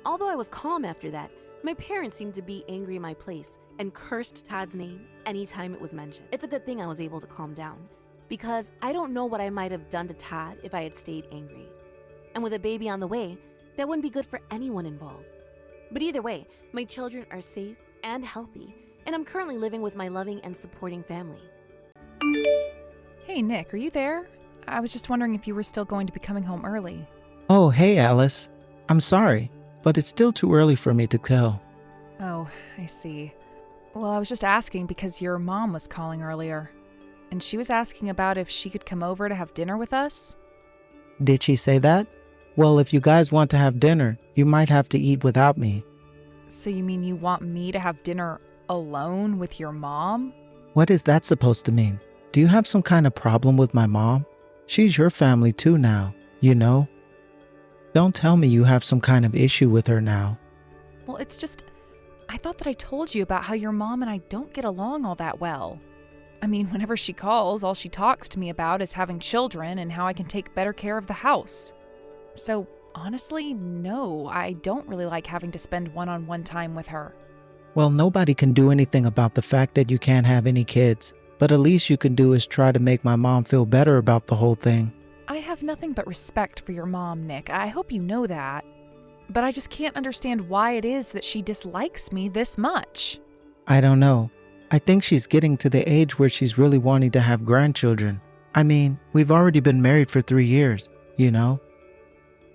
Although I was calm after that, my parents seemed to be angry in my place and cursed Todd's name anytime it was mentioned. It's a good thing I was able to calm down, because I don't know what I might have done to Todd if I had stayed angry. And with a baby on the way, that wouldn't be good for anyone involved. But either way, my children are safe and healthy, and I'm currently living with my loving and supporting family. Hey, Nick, are you there? I was just wondering if you were still going to be coming home early. Oh, hey, Alice. I'm sorry, but it's still too early for me to tell. Oh, I see. Well, I was just asking because your mom was calling earlier, and she was asking about if she could come over to have dinner with us. Did she say that? Well, if you guys want to have dinner, you might have to eat without me. So you mean you want me to have dinner alone with your mom? What is that supposed to mean? Do you have some kind of problem with my mom? She's your family too now, you know? Don't tell me you have some kind of issue with her now. Well, it's just, I thought that I told you about how your mom and I don't get along all that well. I mean, whenever she calls, all she talks to me about is having children and how I can take better care of the house. So, honestly, no, I don't really like having to spend one-on-one time with her. Well, nobody can do anything about the fact that you can't have any kids, but at least you can do is try to make my mom feel better about the whole thing. I have nothing but respect for your mom, Nick. I hope you know that. But I just can't understand why it is that she dislikes me this much. I don't know. I think she's getting to the age where she's really wanting to have grandchildren. I mean, we've already been married for 3 years, you know?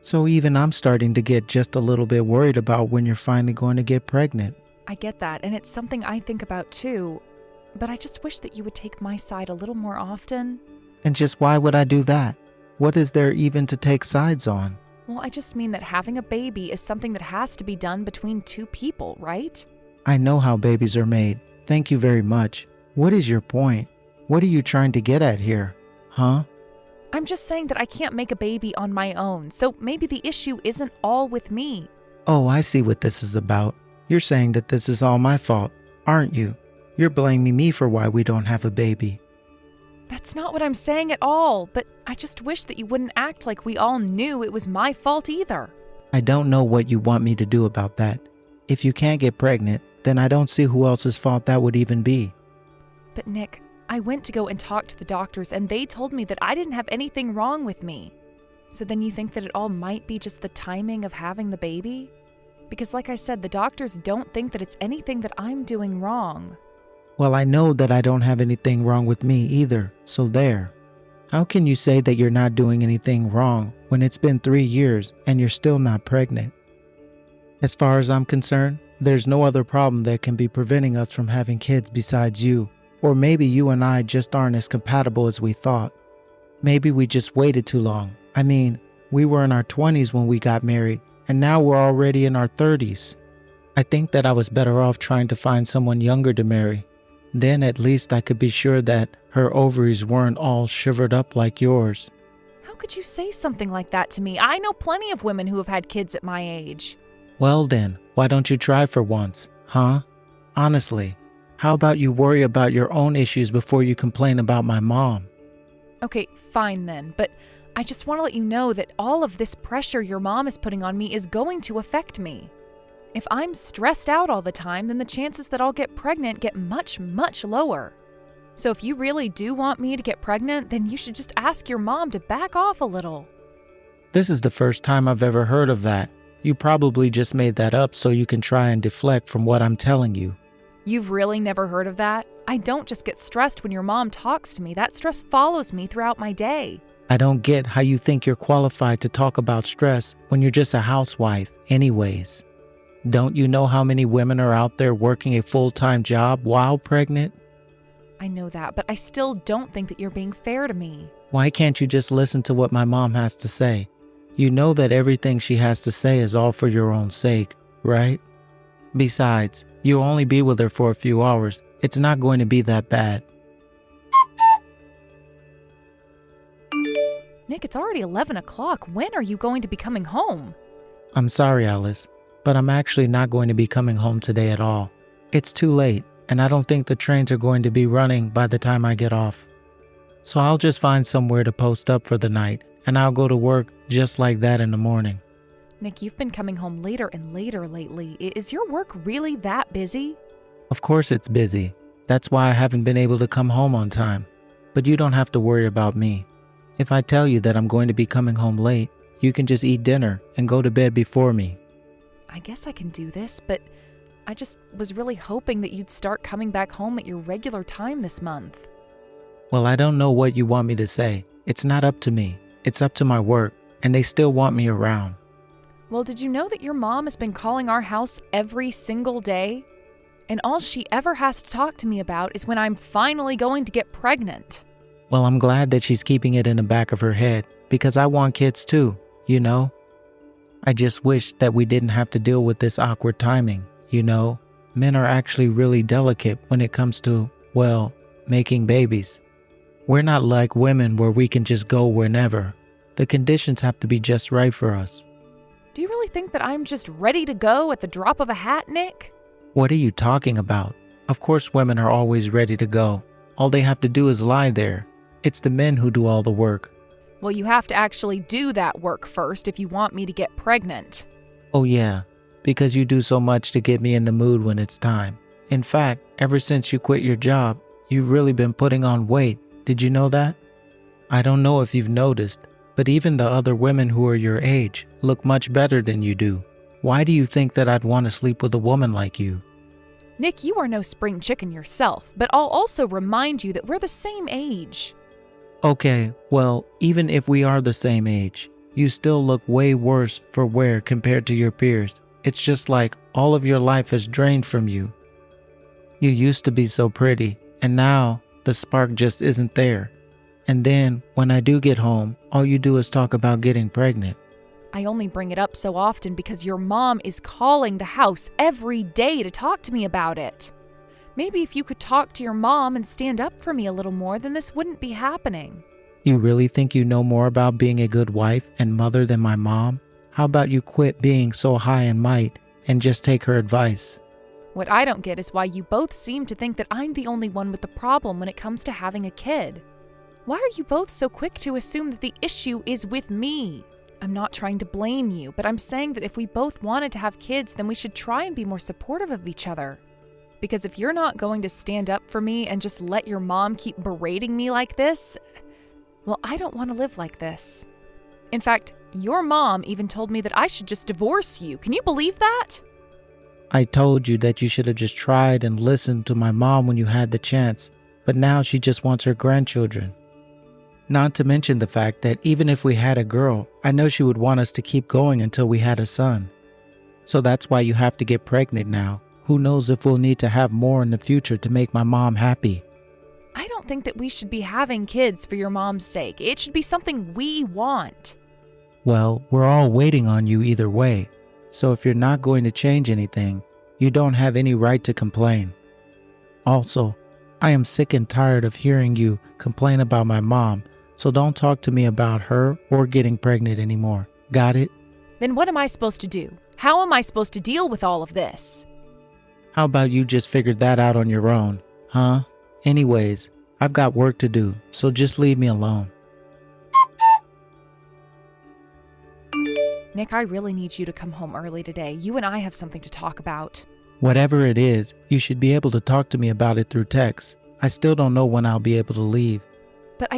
So even I'm starting to get just a little bit worried about when you're finally going to get pregnant. I get that, and it's something I think about too. But I just wish that you would take my side a little more often. And just why would I do that? What is there even to take sides on? Well, I just mean that having a baby is something that has to be done between two people, right? I know how babies are made. Thank you very much. What is your point? What are you trying to get at here? Huh? I'm just saying that I can't make a baby on my own, so maybe the issue isn't all with me. Oh, I see what this is about. You're saying that this is all my fault, aren't you? You're blaming me for why we don't have a baby. That's not what I'm saying at all, but I just wish that you wouldn't act like we all knew it was my fault either. I don't know what you want me to do about that. If you can't get pregnant, then I don't see who else's fault that would even be. But Nick, I went to go and talk to the doctors and they told me that I didn't have anything wrong with me. So then you think that it all might be just the timing of having the baby? Because like I said, the doctors don't think that it's anything that I'm doing wrong. Well, I know that I don't have anything wrong with me either, so there. How can you say that you're not doing anything wrong when it's been 3 years and you're still not pregnant? As far as I'm concerned, there's no other problem that can be preventing us from having kids besides you. Or maybe you and I just aren't as compatible as we thought. Maybe we just waited too long. I mean, we were in our 20s when we got married, and now we're already in our 30s. I think that I was better off trying to find someone younger to marry. Then at least I could be sure that her ovaries weren't all shivered up like yours. How could you say something like that to me? I know plenty of women who have had kids at my age. Well then, why don't you try for once, huh? Honestly, how about you worry about your own issues before you complain about my mom? Okay, fine then, but I just want to let you know that all of this pressure your mom is putting on me is going to affect me. If I'm stressed out all the time, then the chances that I'll get pregnant get much, much lower. So if you really do want me to get pregnant, then you should just ask your mom to back off a little. This is the first time I've ever heard of that. You probably just made that up so you can try and deflect from what I'm telling you. You've really never heard of that? I don't just get stressed when your mom talks to me. That stress follows me throughout my day. I don't get how you think you're qualified to talk about stress when you're just a housewife anyways. Don't you know how many women are out there working a full-time job while pregnant? I know that, but I still don't think that you're being fair to me. Why can't you just listen to what my mom has to say? You know that everything she has to say is all for your own sake, right? Besides, you'll only be with her for a few hours. It's not going to be that bad. Nick, it's already 11 o'clock. When are you going to be coming home? I'm sorry, Alice, but I'm actually not going to be coming home today at all. It's too late, and I don't think the trains are going to be running by the time I get off. So I'll just find somewhere to post up for the night, and I'll go to work just like that in the morning. Nick, you've been coming home later and later lately. Is your work really that busy? Of course it's busy. That's why I haven't been able to come home on time. but you don't have to worry about me. If I tell you that I'm going to be coming home late, you can just eat dinner and go to bed before me. I guess I can do this, but I just was really hoping that you'd start coming back home at your regular time this month. Well, I don't know what you want me to say. It's not up to me. It's up to my work, and they still want me around. Well, did you know that your mom has been calling our house every single day? And all she ever has to talk to me about is when I'm finally going to get pregnant. Well, I'm glad that she's keeping it in the back of her head, because I want kids too, you know? I just wish that we didn't have to deal with this awkward timing, you know? Men are actually really delicate when it comes to, well, making babies. We're not like women where we can just go whenever. The conditions have to be just right for us. Do you really think that I'm just ready to go at the drop of a hat, Nick? What are you talking about? Of course women are always ready to go. All they have to do is lie there. It's the men who do all the work. Well, you have to actually do that work first if you want me to get pregnant. Oh yeah, because you do so much to get me in the mood when it's time. In fact, ever since you quit your job, you've really been putting on weight. Did you know that? I don't know if you've noticed, but even the other women who are your age look much better than you do. Why do you think that I'd want to sleep with a woman like you? Nick, you are no spring chicken yourself, but I'll also remind you that we're the same age. Okay, well, even if we are the same age, you still look way worse for wear compared to your peers. It's just like all of your life has drained from you. You used to be so pretty, and now the spark just isn't there. And then, when I do get home, all you do is talk about getting pregnant. I only bring it up so often because your mom is calling the house every day to talk to me about it. Maybe if you could talk to your mom and stand up for me a little more, then this wouldn't be happening. You really think you know more about being a good wife and mother than my mom? How about you quit being so high in might and just take her advice? What I don't get is why you both seem to think that I'm the only one with the problem when it comes to having a kid. Why are you both so quick to assume that the issue is with me? I'm not trying to blame you, but I'm saying that if we both wanted to have kids, then we should try and be more supportive of each other. Because if you're not going to stand up for me and just let your mom keep berating me like this, well, I don't want to live like this. In fact, your mom even told me that I should just divorce you. Can you believe that? I told you that you should have just tried and listened to my mom when you had the chance, but now she just wants her grandchildren. Not to mention the fact that even if we had a girl, I know she would want us to keep going until we had a son. So that's why you have to get pregnant now. Who knows if we'll need to have more in the future to make my mom happy. I don't think that we should be having kids for your mom's sake. It should be something we want. Well, we're all waiting on you either way. So if you're not going to change anything, you don't have any right to complain. Also, I am sick and tired of hearing you complain about my mom, so don't talk to me about her or getting pregnant anymore. Got it? Then what am I supposed to do? How am I supposed to deal with all of this? How about you just figured that out on your own, huh? Anyways, I've got work to do, so just leave me alone. Nick, I really need you to come home early today. You and I have something to talk about. Whatever it is, you should be able to talk to me about it through text. I still don't know when I'll be able to leave. But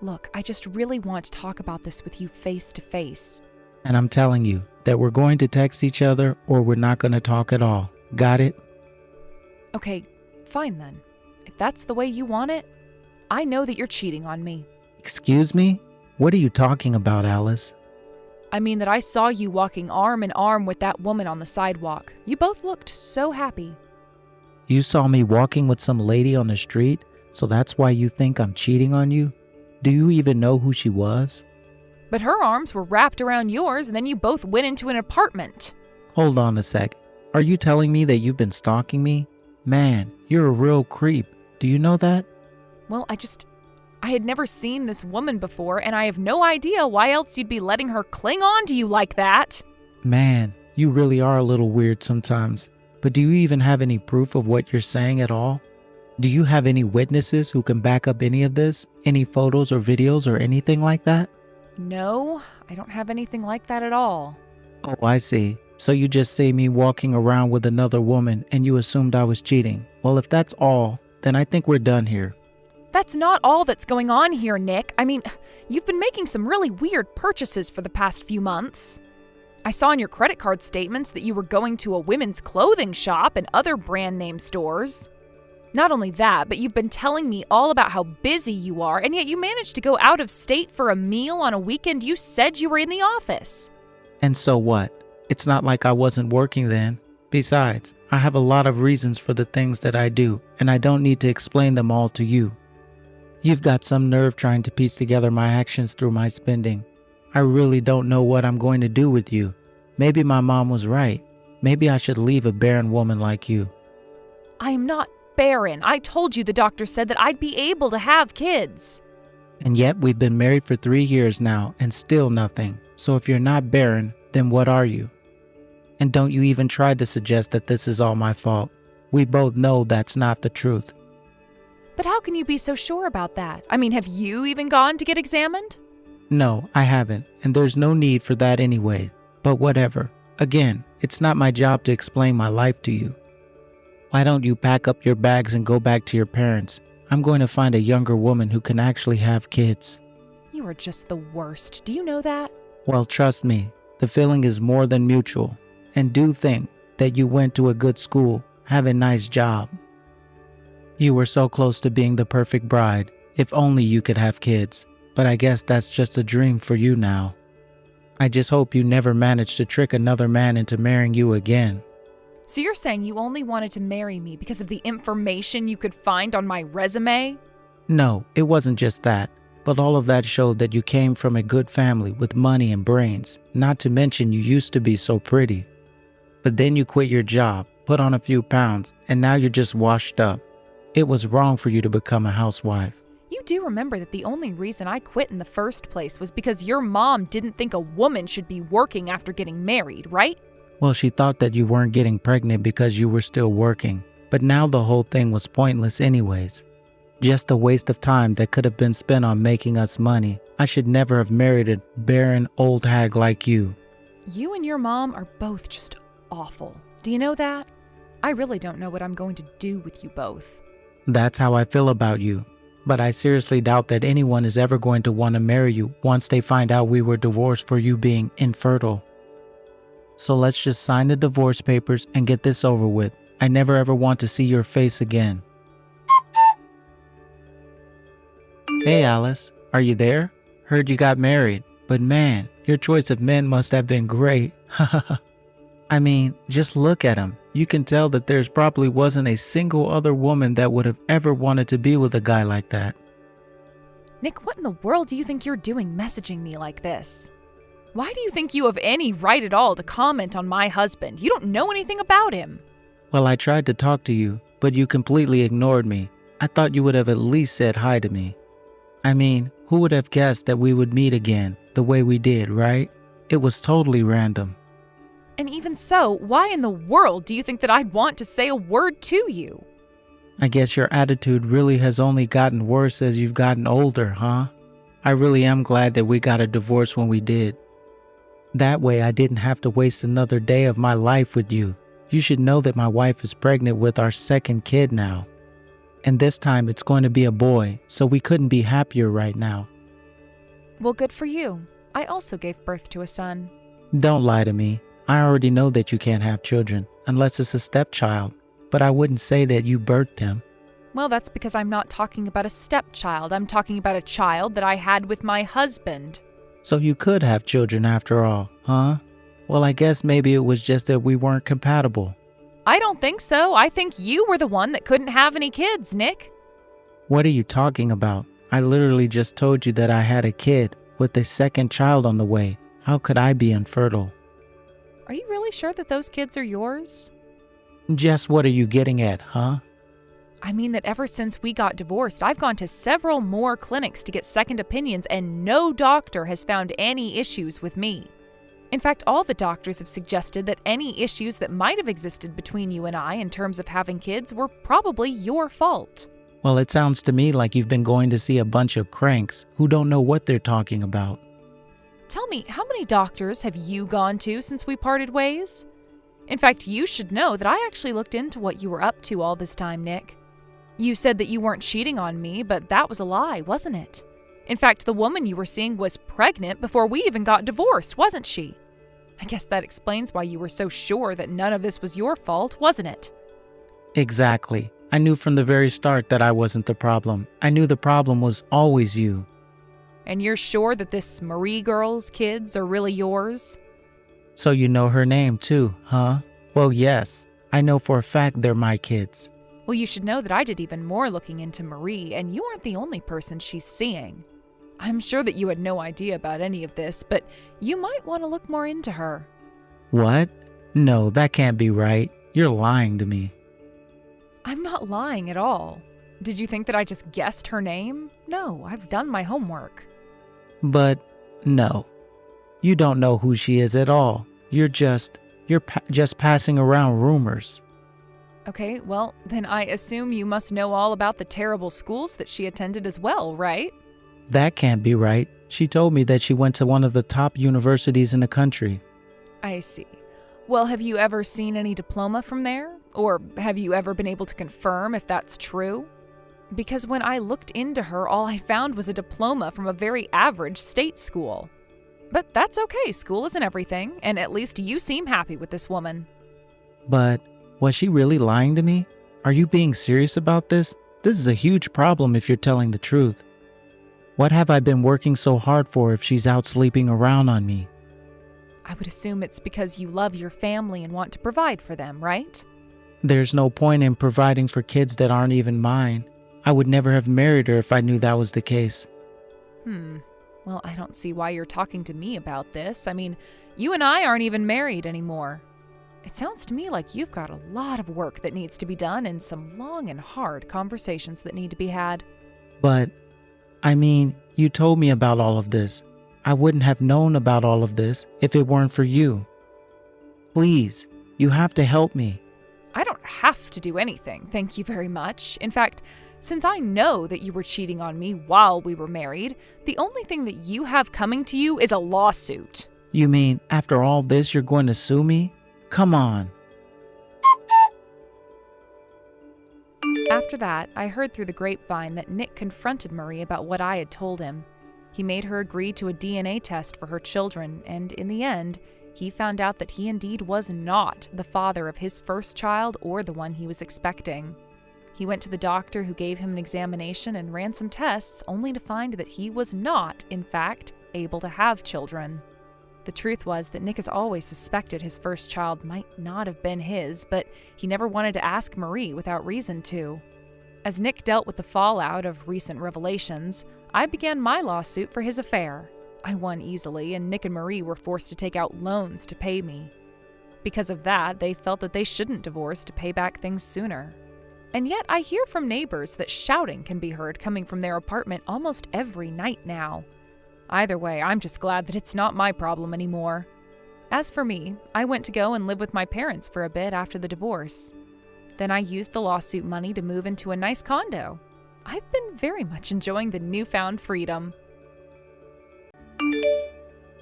Look, I just really want to talk about this with you face to face. And I'm telling you that we're going to text each other or we're not going to talk at all. Got it? Okay, fine then. If that's the way you want it, I know that you're cheating on me. Excuse me? What are you talking about, Alice? I mean that I saw you walking arm in arm with that woman on the sidewalk. You both looked so happy. You saw me walking with some lady on the street, so that's why you think I'm cheating on you? Do you even know who she was? But her arms were wrapped around yours, and then you both went into an apartment. Hold on a sec. Are you telling me that you've been stalking me? Man, you're a real creep. Do you know that? Well, I had never seen this woman before, and I have no idea why else you'd be letting her cling on to you like that. Man, you really are a little weird sometimes. But do you even have any proof of what you're saying at all? Do you have any witnesses who can back up any of this? Any photos or videos or anything like that? No, I don't have anything like that at all. Oh, I see. So you just see me walking around with another woman and you assumed I was cheating. Well, if that's all, then I think we're done here. That's not all that's going on here, Nick. I mean, you've been making some really weird purchases for the past few months. I saw in your credit card statements that you were going to a women's clothing shop and other brand name stores. Not only that, but you've been telling me all about how busy you are, and yet you managed to go out of state for a meal on a weekend you said you were in the office. And so what? It's not like I wasn't working then. Besides, I have a lot of reasons for the things that I do, and I don't need to explain them all to you. You've got some nerve trying to piece together my actions through my spending. I really don't know what I'm going to do with you. Maybe my mom was right. Maybe I should leave a barren woman like you. I am not barren. I told you the doctor said that I'd be able to have kids. And yet we've been married for 3 years now and still nothing. So if you're not barren, then what are you? And don't you even try to suggest that this is all my fault. We both know that's not the truth. But how can you be so sure about that? I mean, have you even gone to get examined? No, I haven't, and there's no need for that anyway. But whatever. Again, it's not my job to explain my life to you. Why don't you pack up your bags and go back to your parents? I'm going to find a younger woman who can actually have kids. You are just the worst. Do you know that? Well, trust me, the feeling is more than mutual. And do think that you went to a good school, have a nice job. You were so close to being the perfect bride, if only you could have kids. But I guess that's just a dream for you now. I just hope you never manage to trick another man into marrying you again. So you're saying you only wanted to marry me because of the information you could find on my resume? No, it wasn't just that. But all of that showed that you came from a good family with money and brains. Not to mention you used to be so pretty. But then you quit your job, put on a few pounds, and now you're just washed up. It was wrong for you to become a housewife. You do remember that the only reason I quit in the first place was because your mom didn't think a woman should be working after getting married, right? Well, she thought that you weren't getting pregnant because you were still working. But now the whole thing was pointless anyways. Just a waste of time that could have been spent on making us money. I should never have married a barren old hag like you. You and your mom are both just awful. Do you know that? I really don't know what I'm going to do with you both. That's how I feel about you. But I seriously doubt that anyone is ever going to want to marry you once they find out we were divorced for you being infertile. So let's just sign the divorce papers and get this over with. I never ever want to see your face again. Hey Alice, are you there? Heard you got married, but man, your choice of men must have been great. I mean, just look at him. You can tell that there's probably wasn't a single other woman that would have ever wanted to be with a guy like that. Nick, what in the world do you think you're doing messaging me like this? Why do you think you have any right at all to comment on my husband? You don't know anything about him. Well, I tried to talk to you, but you completely ignored me. I thought you would have at least said hi to me. I mean, who would have guessed that we would meet again the way we did, right? It was totally random. And even so, why in the world do you think that I'd want to say a word to you? I guess your attitude really has only gotten worse as you've gotten older, huh? I really am glad that we got a divorce when we did. That way I didn't have to waste another day of my life with you. You should know that my wife is pregnant with our second kid now. And this time it's going to be a boy, so we couldn't be happier right now. Well, good for you. I also gave birth to a son. Don't lie to me. I already know that you can't have children, unless it's a stepchild. But I wouldn't say that you birthed him. Well, that's because I'm not talking about a stepchild. I'm talking about a child that I had with my husband. So you could have children after all, huh? Well, I guess maybe it was just that we weren't compatible. I don't think so. I think you were the one that couldn't have any kids, Nick. What are you talking about? I literally just told you that I had a kid with a second child on the way. How could I be infertile? Are you really sure that those kids are yours? Just what are you getting at, huh? I mean that ever since we got divorced, I've gone to several more clinics to get second opinions, and no doctor has found any issues with me. In fact, all the doctors have suggested that any issues that might have existed between you and I in terms of having kids were probably your fault. Well, it sounds to me like you've been going to see a bunch of cranks who don't know what they're talking about. Tell me, how many doctors have you gone to since we parted ways? In fact, you should know that I actually looked into what you were up to all this time, Nick. You said that you weren't cheating on me, but that was a lie, wasn't it? In fact, the woman you were seeing was pregnant before we even got divorced, wasn't she? I guess that explains why you were so sure that none of this was your fault, wasn't it? Exactly. I knew from the very start that I wasn't the problem. I knew the problem was always you. And you're sure that this Marie girl's kids are really yours? So you know her name too, huh? Well, yes. I know for a fact they're my kids. Well, you should know that I did even more looking into Marie, and you aren't the only person she's seeing. I'm sure that you had no idea about any of this, but you might want to look more into her. What? No, that can't be right. You're lying to me. I'm not lying at all. Did you think that I just guessed her name? No, I've done my homework. But no. You don't know who she is at all. You're just passing around rumors. Okay, well, then I assume you must know all about the terrible schools that she attended as well, right? That can't be right. She told me that she went to one of the top universities in the country. I see. Well, have you ever seen any diploma from there? Or have you ever been able to confirm if that's true? Because when I looked into her, all I found was a diploma from a very average state school. But that's okay, school isn't everything, and at least you seem happy with this woman. But was she really lying to me? Are you being serious about this? This is a huge problem if you're telling the truth. What have I been working so hard for if she's out sleeping around on me? I would assume it's because you love your family and want to provide for them, right? There's no point in providing for kids that aren't even mine. I would never have married her if I knew that was the case. Well, I don't see why you're talking to me about this. I mean, you and I aren't even married anymore. It sounds to me like you've got a lot of work that needs to be done and some long and hard conversations that need to be had. But, I mean, you told me about all of this. I wouldn't have known about all of this if it weren't for you. Please, you have to help me. I don't have to do anything, thank you very much. In fact, since I know that you were cheating on me while we were married, the only thing that you have coming to you is a lawsuit. You mean after all this you're going to sue me? Come on. After that, I heard through the grapevine that Nick confronted Marie about what I had told him. He made her agree to a DNA test for her children, and in the end, he found out that he indeed was not the father of his first child or the one he was expecting. He went to the doctor who gave him an examination and ran some tests only to find that he was not, in fact, able to have children. The truth was that Nick has always suspected his first child might not have been his, but he never wanted to ask Marie without reason to. As Nick dealt with the fallout of recent revelations, I began my lawsuit for his affair. I won easily, and Nick and Marie were forced to take out loans to pay me. Because of that, they felt that they shouldn't divorce to pay back things sooner. And yet I hear from neighbors that shouting can be heard coming from their apartment almost every night now. Either way, I'm just glad that it's not my problem anymore. As for me, I went to go and live with my parents for a bit after the divorce. Then I used the lawsuit money to move into a nice condo. I've been very much enjoying the newfound freedom.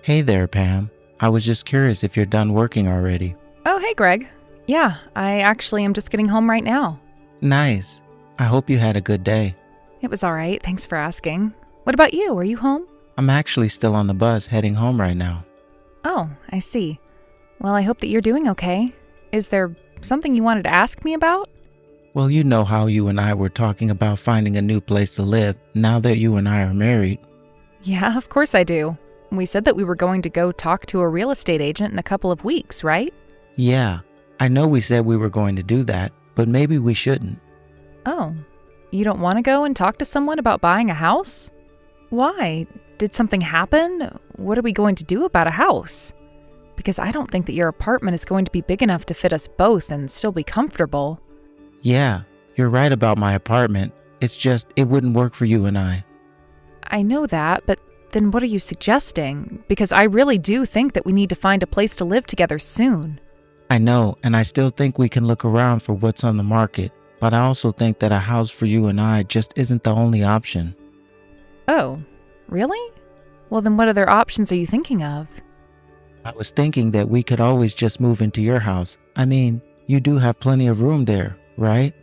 Hey there, Pam. I was just curious if you're done working already. Oh, hey, Greg. Yeah, I actually am just getting home right now. Nice. I hope you had a good day. It was all right, thanks for asking. What about you? Are you home? I'm actually still on the bus heading home right now. Oh, I see. Well, I hope that you're doing okay. Is there something you wanted to ask me about? Well, you know how you and I were talking about finding a new place to live now that you and I are married. Yeah, of course I do. We said that we were going to go talk to a real estate agent in a couple of weeks, right? Yeah, I know we said we were going to do that, but maybe we shouldn't. Oh, you don't want to go and talk to someone about buying a house? Why? Did something happen? What are we going to do about a house? Because I don't think that your apartment is going to be big enough to fit us both and still be comfortable. Yeah, you're right about my apartment. It's just, it wouldn't work for you and I. I know that, but then what are you suggesting? Because I really do think that we need to find a place to live together soon. I know, and I still think we can look around for what's on the market, but I also think that a house for you and I just isn't the only option. Oh, really? Well, then what other options are you thinking of? I was thinking that we could always just move into your house. I mean, you do have plenty of room there, right?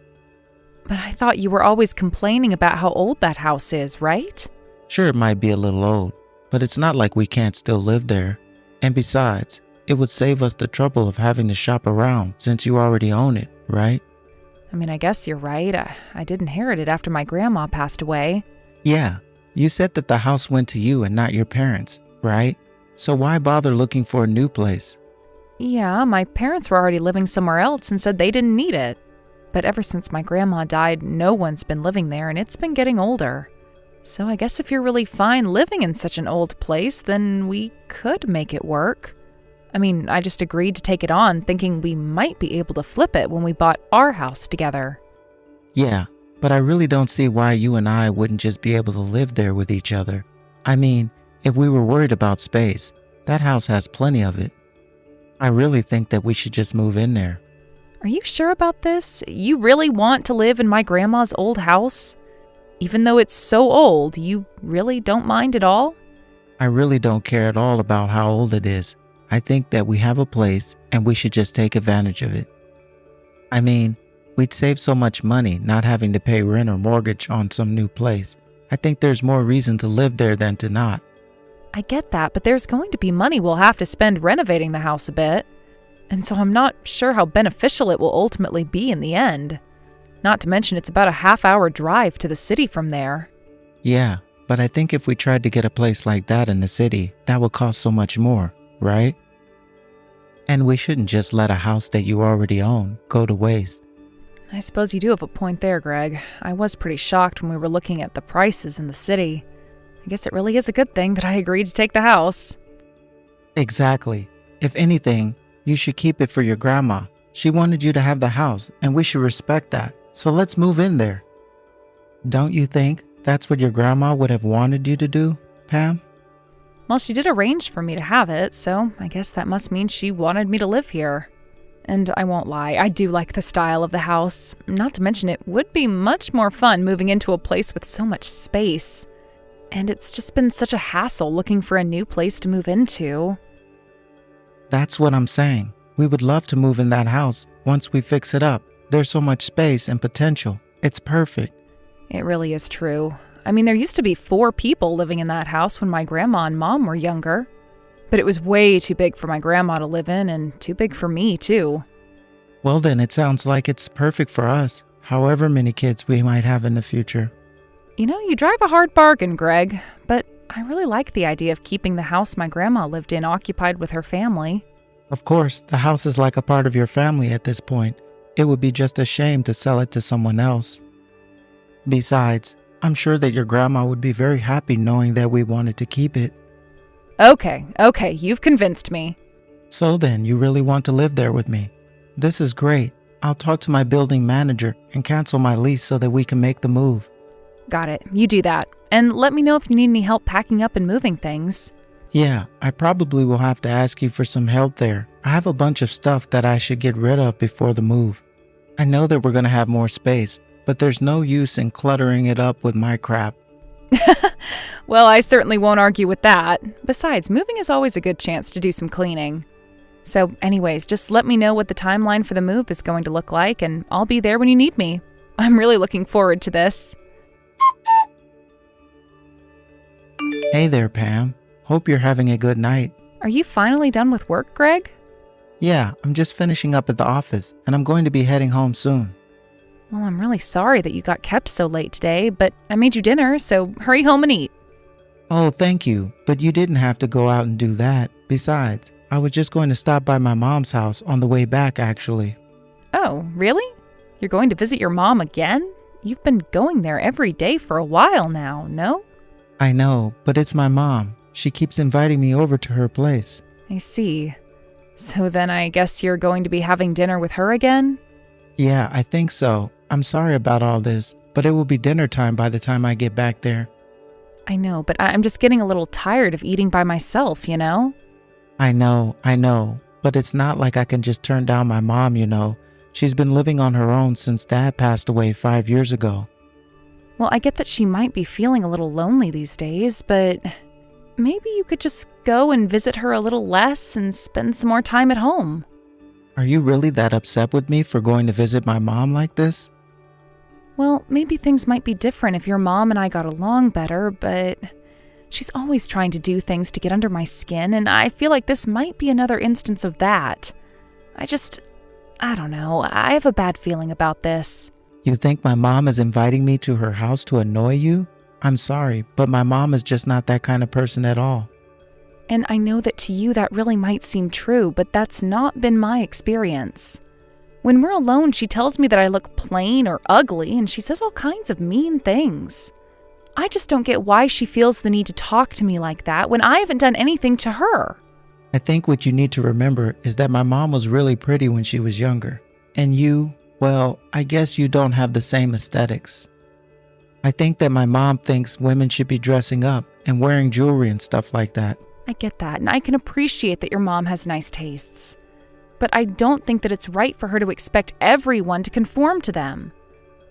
But I thought you were always complaining about how old that house is, right? Sure, it might be a little old, but it's not like we can't still live there. And besides, it would save us the trouble of having to shop around since you already own it, right? I mean, I guess you're right. I did inherit it after my grandma passed away. Yeah, you said that the house went to you and not your parents, right? So why bother looking for a new place? Yeah, my parents were already living somewhere else and said they didn't need it. But ever since my grandma died, no one's been living there and it's been getting older. So I guess if you're really fine living in such an old place, then we could make it work. I mean, I just agreed to take it on, thinking we might be able to flip it when we bought our house together. Yeah, but I really don't see why you and I wouldn't just be able to live there with each other. I mean, if we were worried about space, that house has plenty of it. I really think that we should just move in there. Are you sure about this? You really want to live in my grandma's old house? Even though it's so old, you really don't mind at all? I really don't care at all about how old it is. I think that we have a place and we should just take advantage of it. I mean, we'd save so much money not having to pay rent or mortgage on some new place. I think there's more reason to live there than to not. I get that, but there's going to be money we'll have to spend renovating the house a bit. And so I'm not sure how beneficial it will ultimately be in the end. Not to mention it's about a half-hour drive to the city from there. Yeah, but I think if we tried to get a place like that in the city, that would cost so much more, right? And we shouldn't just let a house that you already own go to waste. I suppose you do have a point there, Greg. I was pretty shocked when we were looking at the prices in the city. I guess it really is a good thing that I agreed to take the house. Exactly. If anything, you should keep it for your grandma. She wanted you to have the house, and we should respect that. So let's move in there. Don't you think that's what your grandma would have wanted you to do, Pam? Well, she did arrange for me to have it, so I guess that must mean she wanted me to live here. And I won't lie, I do like the style of the house. Not to mention it would be much more fun moving into a place with so much space. And it's just been such a hassle looking for a new place to move into. That's what I'm saying. We would love to move in that house once we fix it up. There's so much space and potential. It's perfect. It really is true. I mean, there used to be 4 people living in that house when my grandma and mom were younger. But it was way too big for my grandma to live in and too big for me, too. Well, then it sounds like it's perfect for us, however many kids we might have in the future. You know, you drive a hard bargain, Greg, but I really like the idea of keeping the house my grandma lived in occupied with her family. Of course, the house is like a part of your family at this point. It would be just a shame to sell it to someone else. Besides, I'm sure that your grandma would be very happy knowing that we wanted to keep it. Okay, you've convinced me. So then, you really want to live there with me? This is great. I'll talk to my building manager and cancel my lease so that we can make the move. Got it, you do that. And let me know if you need any help packing up and moving things. Yeah, I probably will have to ask you for some help there. I have a bunch of stuff that I should get rid of before the move. I know that we're going to have more space, but there's no use in cluttering it up with my crap. Well, I certainly won't argue with that. Besides, moving is always a good chance to do some cleaning. So anyways, just let me know what the timeline for the move is going to look like, and I'll be there when you need me. I'm really looking forward to this. Hey there, Pam. Hope you're having a good night. Are you finally done with work, Greg? Yeah, I'm just finishing up at the office, and I'm going to be heading home soon. Well, I'm really sorry that you got kept so late today, but I made you dinner, so hurry home and eat. Oh, thank you, but you didn't have to go out and do that. Besides, I was just going to stop by my mom's house on the way back, actually. Oh, really? You're going to visit your mom again? You've been going there every day for a while now, no? I know, but it's my mom. She keeps inviting me over to her place. I see. So then I guess you're going to be having dinner with her again? Yeah, I think so. I'm sorry about all this, but it will be dinner time by the time I get back there. I know, but I'm just getting a little tired of eating by myself, you know? I know, but it's not like I can just turn down my mom, you know. She's been living on her own since Dad passed away 5 years ago. Well, I get that she might be feeling a little lonely these days, but maybe you could just go and visit her a little less and spend some more time at home. Are you really that upset with me for going to visit my mom like this? Well, maybe things might be different if your mom and I got along better, but she's always trying to do things to get under my skin, and I feel like this might be another instance of that. I don't know. I have a bad feeling about this. You think my mom is inviting me to her house to annoy you? I'm sorry, but my mom is just not that kind of person at all. And I know that to you that really might seem true, but that's not been my experience. When we're alone, she tells me that I look plain or ugly, and she says all kinds of mean things. I just don't get why she feels the need to talk to me like that when I haven't done anything to her. I think what you need to remember is that my mom was really pretty when she was younger. And you, well, I guess you don't have the same aesthetics. I think that my mom thinks women should be dressing up and wearing jewelry and stuff like that. I get that, and I can appreciate that your mom has nice tastes. But I don't think that it's right for her to expect everyone to conform to them.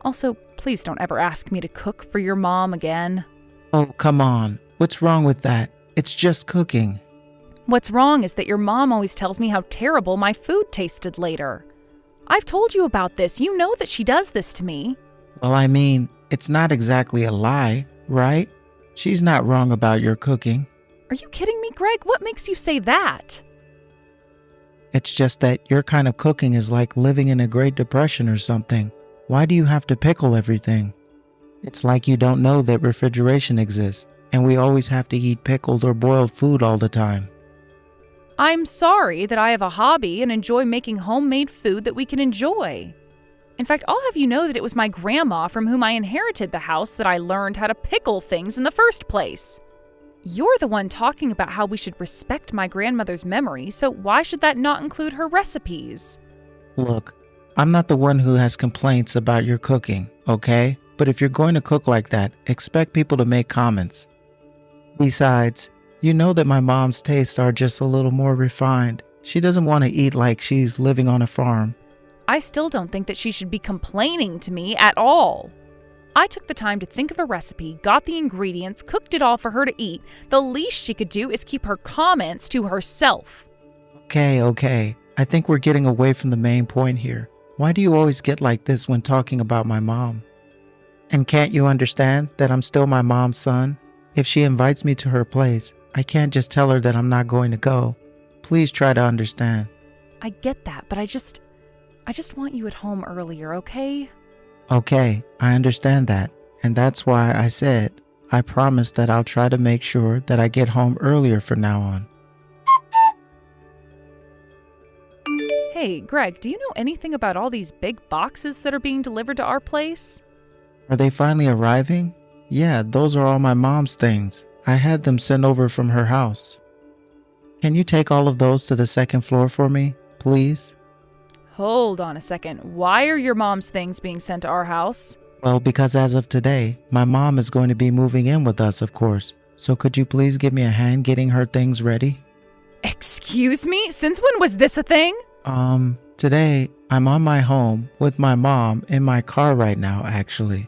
Also, please don't ever ask me to cook for your mom again. Oh, come on. What's wrong with that? It's just cooking. What's wrong is that your mom always tells me how terrible my food tasted later. I've told you about this. You know that she does this to me. Well, I mean, it's not exactly a lie, right? She's not wrong about your cooking. Are you kidding me, Greg? What makes you say that? It's just that your kind of cooking is like living in a Great Depression or something. Why do you have to pickle everything? It's like you don't know that refrigeration exists, and we always have to eat pickled or boiled food all the time. I'm sorry that I have a hobby and enjoy making homemade food that we can enjoy. In fact, I'll have you know that it was my grandma from whom I inherited the house that I learned how to pickle things in the first place. You're the one talking about how we should respect my grandmother's memory, so why should that not include her recipes? Look, I'm not the one who has complaints about your cooking, okay? But if you're going to cook like that, expect people to make comments. Besides, you know that my mom's tastes are just a little more refined. She doesn't want to eat like she's living on a farm. I still don't think that she should be complaining to me at all. I took the time to think of a recipe, got the ingredients, cooked it all for her to eat. The least she could do is keep her comments to herself. Okay. I think we're getting away from the main point here. Why do you always get like this when talking about my mom? And can't you understand that I'm still my mom's son? If she invites me to her place, I can't just tell her that I'm not going to go. Please try to understand. I get that, but I just want you at home earlier, okay? Okay, I understand that. And that's why I said, I promise that I'll try to make sure that I get home earlier from now on. Hey, Greg, do you know anything about all these big boxes that are being delivered to our place? Are they finally arriving? Yeah, those are all my mom's things. I had them sent over from her house. Can you take all of those to the second floor for me, please? Hold on a second. Why are your mom's things being sent to our house? Well, because as of today, my mom is going to be moving in with us, of course. So could you please give me a hand getting her things ready? Excuse me? Since when was this a thing? Today, I'm on my home with my mom in my car right now, actually.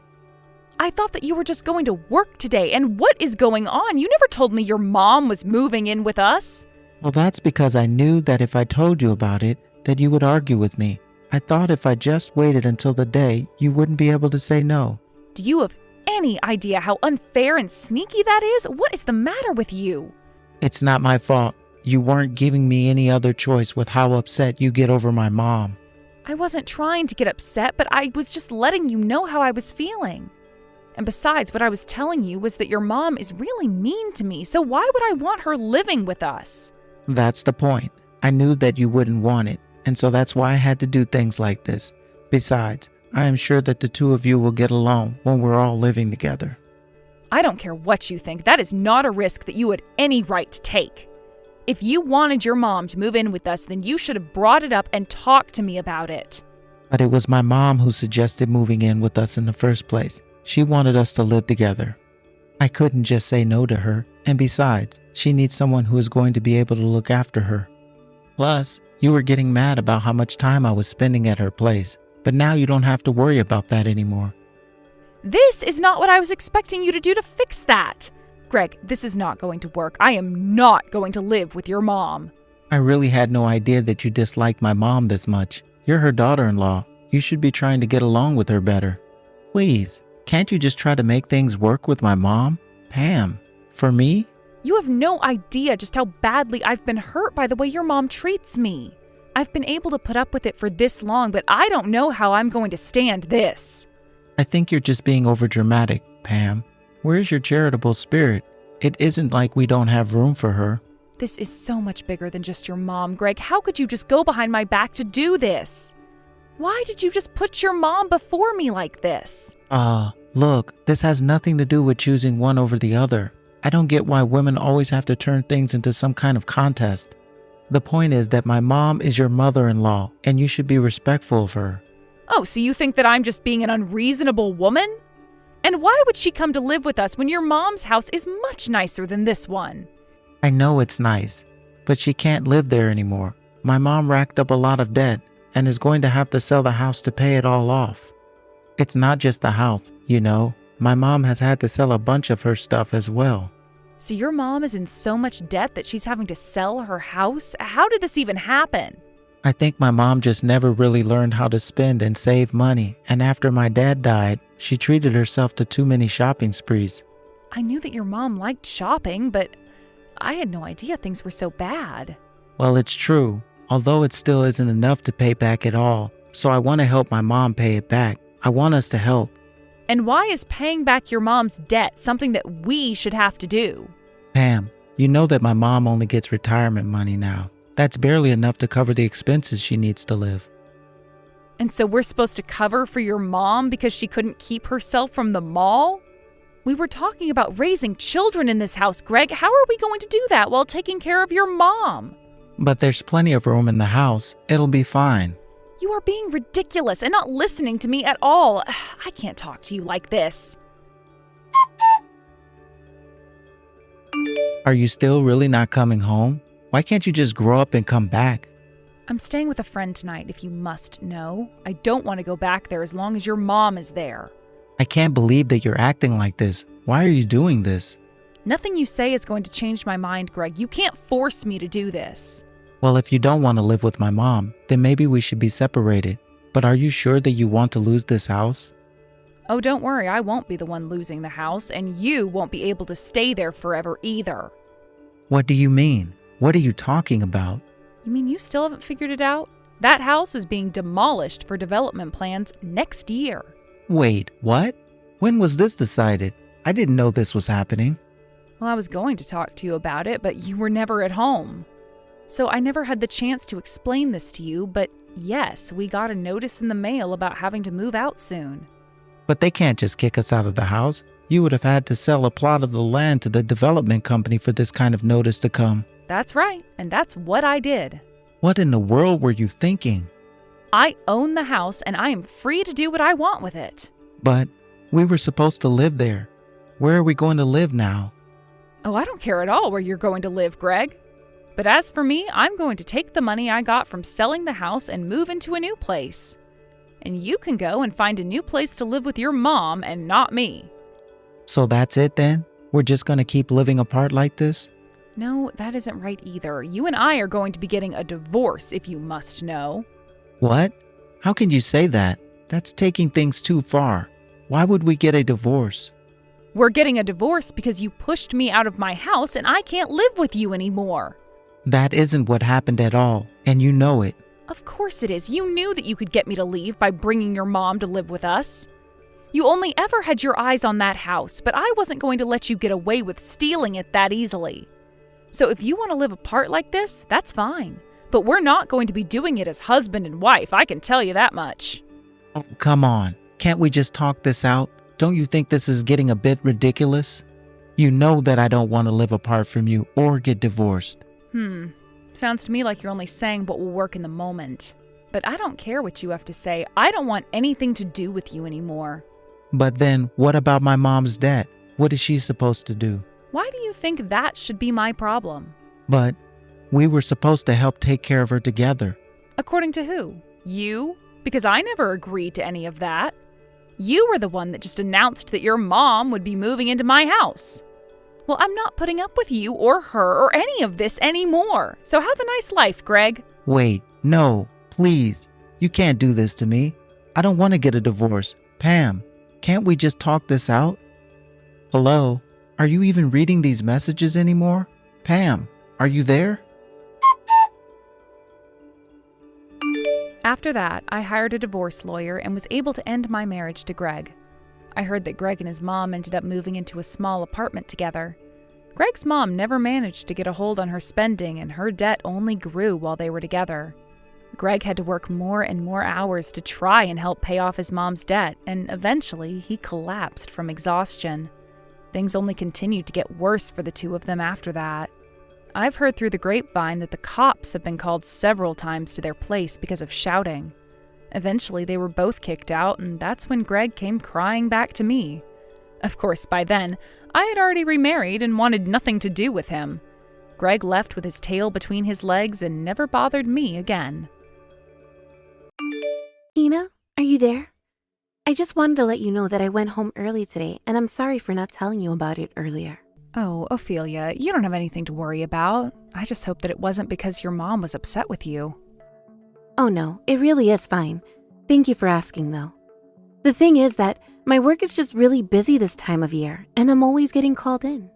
I thought that you were just going to work today, and what is going on? You never told me your mom was moving in with us. Well, that's because I knew that if I told you about it, that you would argue with me. I thought if I just waited until the day, you wouldn't be able to say no. Do you have any idea how unfair and sneaky that is? What is the matter with you? It's not my fault. You weren't giving me any other choice with how upset you get over my mom. I wasn't trying to get upset, but I was just letting you know how I was feeling. And besides, what I was telling you was that your mom is really mean to me, so why would I want her living with us? That's the point. I knew that you wouldn't want it, and so that's why I had to do things like this. Besides, I am sure that the two of you will get along when we're all living together. I don't care what you think. That is not a risk that you had any right to take. If you wanted your mom to move in with us, then you should have brought it up and talked to me about it. But it was my mom who suggested moving in with us in the first place. She wanted us to live together. I couldn't just say no to her, and besides, she needs someone who is going to be able to look after her. Plus, you were getting mad about how much time I was spending at her place, but now you don't have to worry about that anymore. This is not what I was expecting you to do to fix that. Greg, this is not going to work. I am not going to live with your mom. I really had no idea that you disliked my mom this much. You're her daughter-in-law. You should be trying to get along with her better. Please, can't you just try to make things work with my mom? Pam, for me? You have no idea just how badly I've been hurt by the way your mom treats me. I've been able to put up with it for this long, but I don't know how I'm going to stand this. I think you're just being overdramatic, Pam. Where's your charitable spirit? It isn't like we don't have room for her. This is so much bigger than just your mom, Greg. How could you just go behind my back to do this? Why did you just put your mom before me like this? Look, this has nothing to do with choosing one over the other. I don't get why women always have to turn things into some kind of contest. The point is that my mom is your mother-in-law, and you should be respectful of her. Oh, so you think that I'm just being an unreasonable woman? And why would she come to live with us when your mom's house is much nicer than this one? I know it's nice, but she can't live there anymore. My mom racked up a lot of debt and is going to have to sell the house to pay it all off. It's not just the house, you know. My mom has had to sell a bunch of her stuff as well. So your mom is in so much debt that she's having to sell her house? How did this even happen? I think my mom just never really learned how to spend and save money, and after my dad died, she treated herself to too many shopping sprees. I knew that your mom liked shopping, but I had no idea things were so bad. Well, it's true, although it still isn't enough to pay back it all, so I want to help my mom pay it back. I want us to help. And why is paying back your mom's debt something that we should have to do? Pam, you know that my mom only gets retirement money now. That's barely enough to cover the expenses she needs to live. And so we're supposed to cover for your mom because she couldn't keep herself from the mall? We were talking about raising children in this house, Greg. How are we going to do that while taking care of your mom? But there's plenty of room in the house. It'll be fine. You are being ridiculous and not listening to me at all. I can't talk to you like this. Are you still really not coming home? Why can't you just grow up and come back? I'm staying with a friend tonight, if you must know. I don't want to go back there as long as your mom is there. I can't believe that you're acting like this. Why are you doing this? Nothing you say is going to change my mind, Greg. You can't force me to do this. Well, if you don't want to live with my mom, then maybe we should be separated. But are you sure that you want to lose this house? Oh, don't worry, I won't be the one losing the house, and you won't be able to stay there forever either. What do you mean? What are you talking about? You mean you still haven't figured it out? That house is being demolished for development plans next year. Wait, what? When was this decided? I didn't know this was happening. Well, I was going to talk to you about it, but you were never at home. So I never had the chance to explain this to you, but yes, we got a notice in the mail about having to move out soon. But they can't just kick us out of the house. You would have had to sell a plot of the land to the development company for this kind of notice to come. That's right, and that's what I did. What in the world were you thinking? I own the house, and I am free to do what I want with it. But we were supposed to live there. Where are we going to live now? Oh, I don't care at all where you're going to live, Greg. But as for me, I'm going to take the money I got from selling the house and move into a new place. And you can go and find a new place to live with your mom and not me. So that's it then? We're just going to keep living apart like this? No, that isn't right either. You and I are going to be getting a divorce, if you must know. What? How can you say that? That's taking things too far. Why would we get a divorce? We're getting a divorce because you pushed me out of my house and I can't live with you anymore. That isn't what happened at all, and you know it. Of course it is. You knew that you could get me to leave by bringing your mom to live with us. You only ever had your eyes on that house, but I wasn't going to let you get away with stealing it that easily. So if you want to live apart like this, that's fine. But we're not going to be doing it as husband and wife, I can tell you that much. Oh, come on. Can't we just talk this out? Don't you think this is getting a bit ridiculous? You know that I don't want to live apart from you or get divorced. Sounds to me like you're only saying what will work in the moment. But I don't care what you have to say. I don't want anything to do with you anymore. But then, what about my mom's debt? What is she supposed to do? Why do you think that should be my problem? But we were supposed to help take care of her together. According to who? You? Because I never agreed to any of that. You were the one that just announced that your mom would be moving into my house. Well, I'm not putting up with you or her or any of this anymore. So have a nice life, Greg. Wait, no, please. You can't do this to me. I don't want to get a divorce. Pam, Can't we just talk this out? Hello? Are you even reading these messages anymore? Pam, are you there? After that, I hired a divorce lawyer and was able to end my marriage to Greg. I heard that Greg and his mom ended up moving into a small apartment together. Greg's mom never managed to get a hold on her spending, and her debt only grew while they were together. Greg had to work more and more hours to try and help pay off his mom's debt, and eventually he collapsed from exhaustion. Things only continued to get worse for the two of them after that. I've heard through the grapevine that the cops have been called several times to their place because of shouting. Eventually, they were both kicked out, and that's when Greg came crying back to me. Of course, by then, I had already remarried and wanted nothing to do with him. Greg left with his tail between his legs and never bothered me again. Tina, are you there? I just wanted to let you know that I went home early today, and I'm sorry for not telling you about it earlier. Oh, Ophelia, you don't have anything to worry about. I just hope that it wasn't because your mom was upset with you. Oh no, it really is fine. Thank you for asking, though. The thing is that my work is just really busy this time of year, and I'm always getting called in.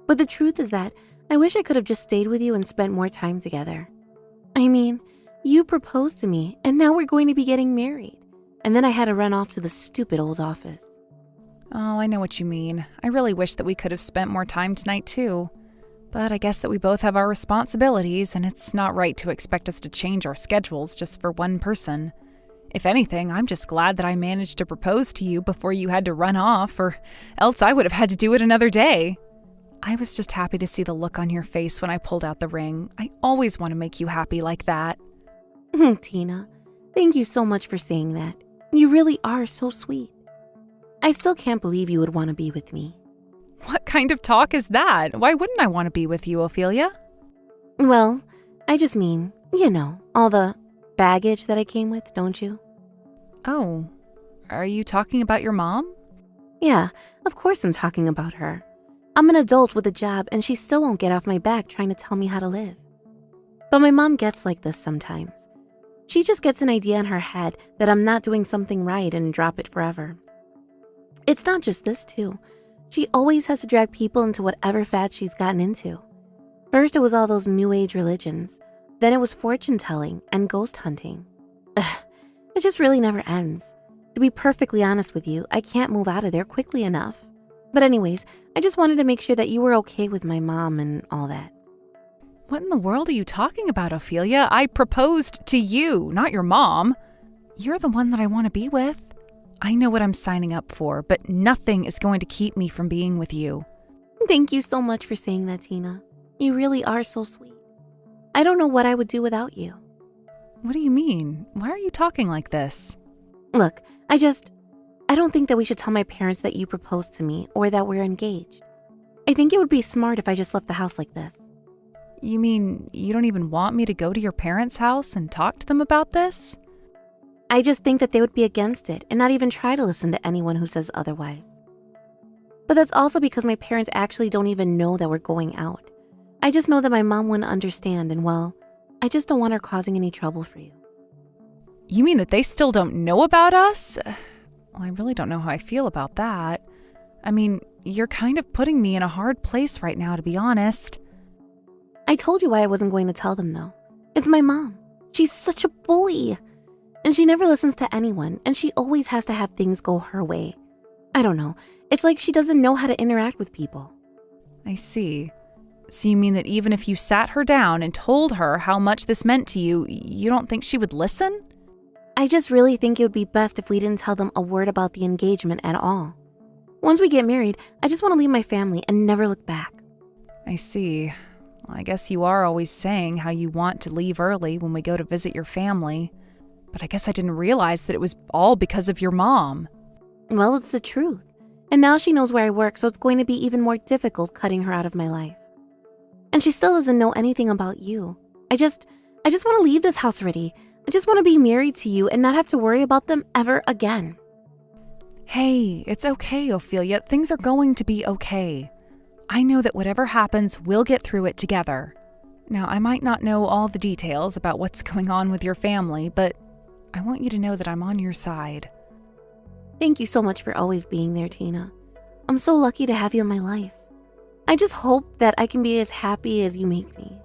But the truth is that I wish I could have just stayed with you and spent more time together. I mean, you proposed to me, and now we're going to be getting married. And then I had to run off to the stupid old office. Oh, I know what you mean. I really wish that we could have spent more time tonight, too. But I guess that we both have our responsibilities, and it's not right to expect us to change our schedules just for one person. If anything, I'm just glad that I managed to propose to you before you had to run off, or else I would have had to do it another day. I was just happy to see the look on your face when I pulled out the ring. I always want to make you happy like that. Tina, thank you so much for saying that. You really are so sweet. I still can't believe you would want to be with me. What kind of talk is that? Why wouldn't I want to be with you, Ophelia? Well, I just mean, you know, all the baggage that I came with, don't you? Oh, are you talking about your mom? Yeah, of course I'm talking about her. I'm an adult with a job and she still won't get off my back trying to tell me how to live. But my mom gets like this sometimes. She just gets an idea in her head that I'm not doing something right and drop it forever. It's not just this, too. She always has to drag people into whatever fad she's gotten into. First, it was all those new age religions. Then it was fortune telling and ghost hunting. Ugh, it just really never ends. To be perfectly honest with you, I can't move out of there quickly enough. But anyways, I just wanted to make sure that you were okay with my mom and all that. What in the world are you talking about, Ophelia? I proposed to you, not your mom. You're the one that I want to be with. I know what I'm signing up for, but nothing is going to keep me from being with you. Thank you so much for saying that, Tina. You really are so sweet. I don't know what I would do without you. What do you mean? Why are you talking like this? Look, I don't think that we should tell my parents that you proposed to me or that we're engaged. I think it would be smart if I just left the house like this. You mean you don't even want me to go to your parents' house and talk to them about this? I just think that they would be against it and not even try to listen to anyone who says otherwise. But that's also because my parents actually don't even know that we're going out. I just know that my mom wouldn't understand and, well, I just don't want her causing any trouble for you. You mean that they still don't know about us? Well, I really don't know how I feel about that. I mean, you're kind of putting me in a hard place right now, to be honest. I told you why I wasn't going to tell them, though. It's my mom. She's such a bully. And she never listens to anyone, and she always has to have things go her way. I don't know. It's like she doesn't know how to interact with people. I see. So you mean that even if you sat her down and told her how much this meant to you, you don't think she would listen? I just really think it would be best if we didn't tell them a word about the engagement at all. Once we get married, I just want to leave my family and never look back. I see. Well, I guess you are always saying how you want to leave early when we go to visit your family. But I guess I didn't realize that it was all because of your mom. Well, it's the truth. And now she knows where I work, so it's going to be even more difficult cutting her out of my life. And she still doesn't know anything about you. I just want to leave this house already. I just want to be married to you and not have to worry about them ever again. Hey, it's okay, Ophelia. Things are going to be okay. I know that whatever happens, we'll get through it together. Now, I might not know all the details about what's going on with your family, but I want you to know that I'm on your side. Thank you so much for always being there, Tina. I'm so lucky to have you in my life. I just hope that I can be as happy as you make me.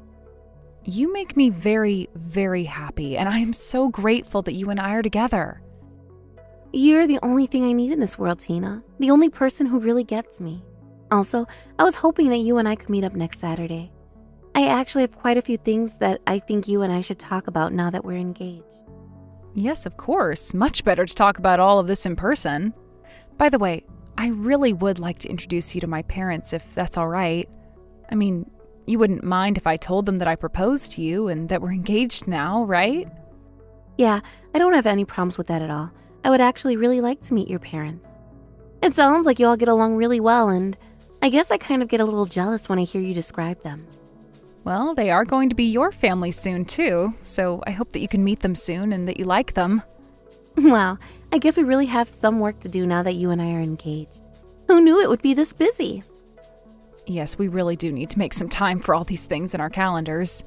You make me very, very happy, and I am so grateful that you and I are together. You're the only thing I need in this world, Tina. The only person who really gets me. Also, I was hoping that you and I could meet up next Saturday. I actually have quite a few things that I think you and I should talk about now that we're engaged. Yes, of course. Much better to talk about all of this in person. By the way, I really would like to introduce you to my parents if that's all right. I mean, you wouldn't mind if I told them that I proposed to you and that we're engaged now, right? Yeah, I don't have any problems with that at all. I would actually really like to meet your parents. It sounds like you all get along really well, and I guess I kind of get a little jealous when I hear you describe them. Well, they are going to be your family soon, too, so I hope that you can meet them soon and that you like them. Wow, I guess we really have some work to do now that you and I are engaged. Who knew it would be this busy? Yes, we really do need to make some time for all these things in our calendars.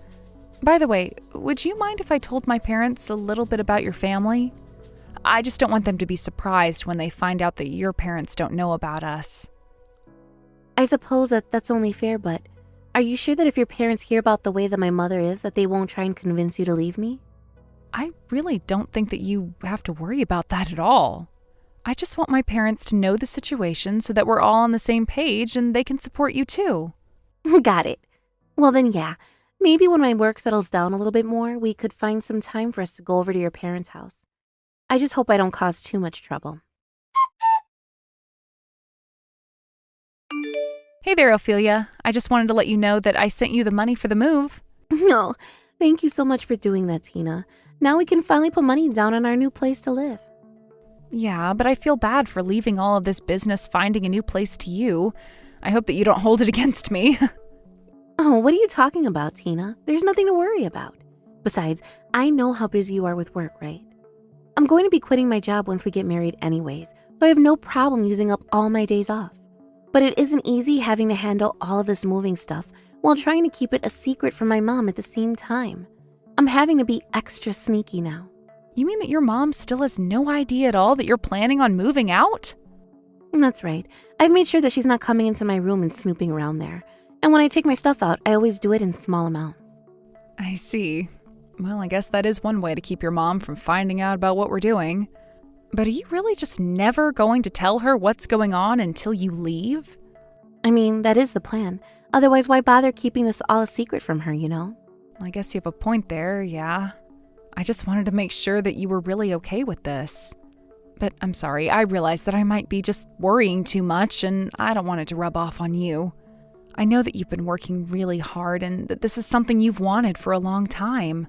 By the way, would you mind if I told my parents a little bit about your family? I just don't want them to be surprised when they find out that your parents don't know about us. I suppose that's only fair, but are you sure that if your parents hear about the way that my mother is, that they won't try and convince you to leave me? I really don't think that you have to worry about that at all. I just want my parents to know the situation so that we're all on the same page and they can support you too. Got it. Well then, yeah. Maybe when my work settles down a little bit more, we could find some time for us to go over to your parents' house. I just hope I don't cause too much trouble. Hey there, Ophelia. I just wanted to let you know that I sent you the money for the move. No, thank you so much for doing that, Tina. Now we can finally put money down on our new place to live. Yeah, but I feel bad for leaving all of this business finding a new place to you. I hope that you don't hold it against me. Oh, what are you talking about, Tina? There's nothing to worry about. Besides, I know how busy you are with work, right? I'm going to be quitting my job once we get married anyways, so I have no problem using up all my days off. But it isn't easy having to handle all of this moving stuff while trying to keep it a secret from my mom at the same time. I'm having to be extra sneaky now. You mean that your mom still has no idea at all that you're planning on moving out? That's right. I've made sure that she's not coming into my room and snooping around there. And when I take my stuff out, I always do it in small amounts. I see. Well, I guess that is one way to keep your mom from finding out about what we're doing. But are you really just never going to tell her what's going on until you leave? I mean, that is the plan. Otherwise, why bother keeping this all a secret from her, you know? I guess you have a point there, yeah. I just wanted to make sure that you were really okay with this. But I'm sorry, I realized that I might be just worrying too much, and I don't want it to rub off on you. I know that you've been working really hard and that this is something you've wanted for a long time.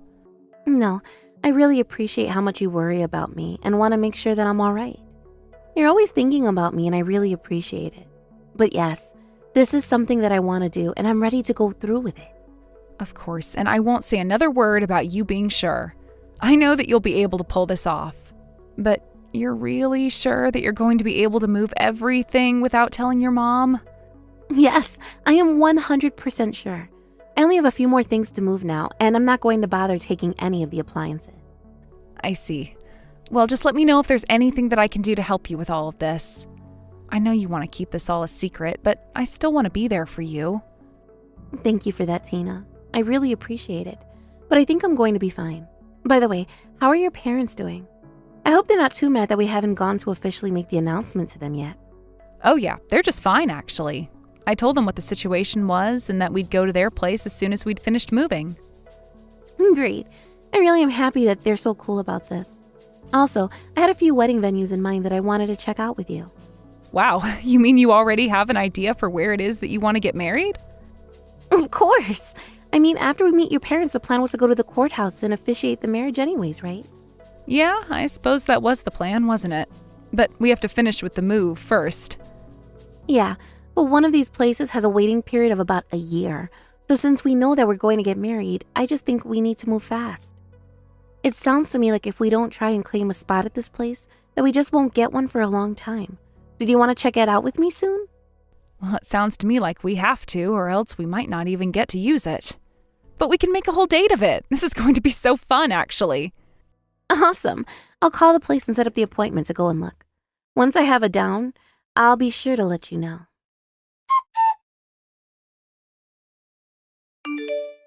No, I really appreciate how much you worry about me and want to make sure that I'm all right. You're always thinking about me and I really appreciate it. But yes, this is something that I want to do and I'm ready to go through with it. Of course, and I won't say another word about you being sure. I know that you'll be able to pull this off. But you're really sure that you're going to be able to move everything without telling your mom? Yes, I am 100% sure. I only have a few more things to move now, and I'm not going to bother taking any of the appliances. I see. Well, just let me know if there's anything that I can do to help you with all of this. I know you want to keep this all a secret, but I still want to be there for you. Thank you for that, Tina. I really appreciate it. But I think I'm going to be fine. By the way, how are your parents doing? I hope they're not too mad that we haven't gone to officially make the announcement to them yet. Oh yeah, they're just fine, actually. I told them what the situation was and that we'd go to their place as soon as we'd finished moving. Great. I really am happy that they're so cool about this. Also, I had a few wedding venues in mind that I wanted to check out with you. Wow, you mean you already have an idea for where it is that you want to get married? Of course! I mean, after we meet your parents, the plan was to go to the courthouse and officiate the marriage anyways, right? Yeah, I suppose that was the plan, wasn't it? But we have to finish with the move first. Yeah, but one of these places has a waiting period of about a year. So since we know that we're going to get married, I just think we need to move fast. It sounds to me like if we don't try and claim a spot at this place, that we just won't get one for a long time. So do you want to check it out with me soon? Well, it sounds to me like we have to, or else we might not even get to use it. But we can make a whole date of it. This is going to be so fun, actually. Awesome. I'll call the place and set up the appointment to go and look. Once I have it down, I'll be sure to let you know.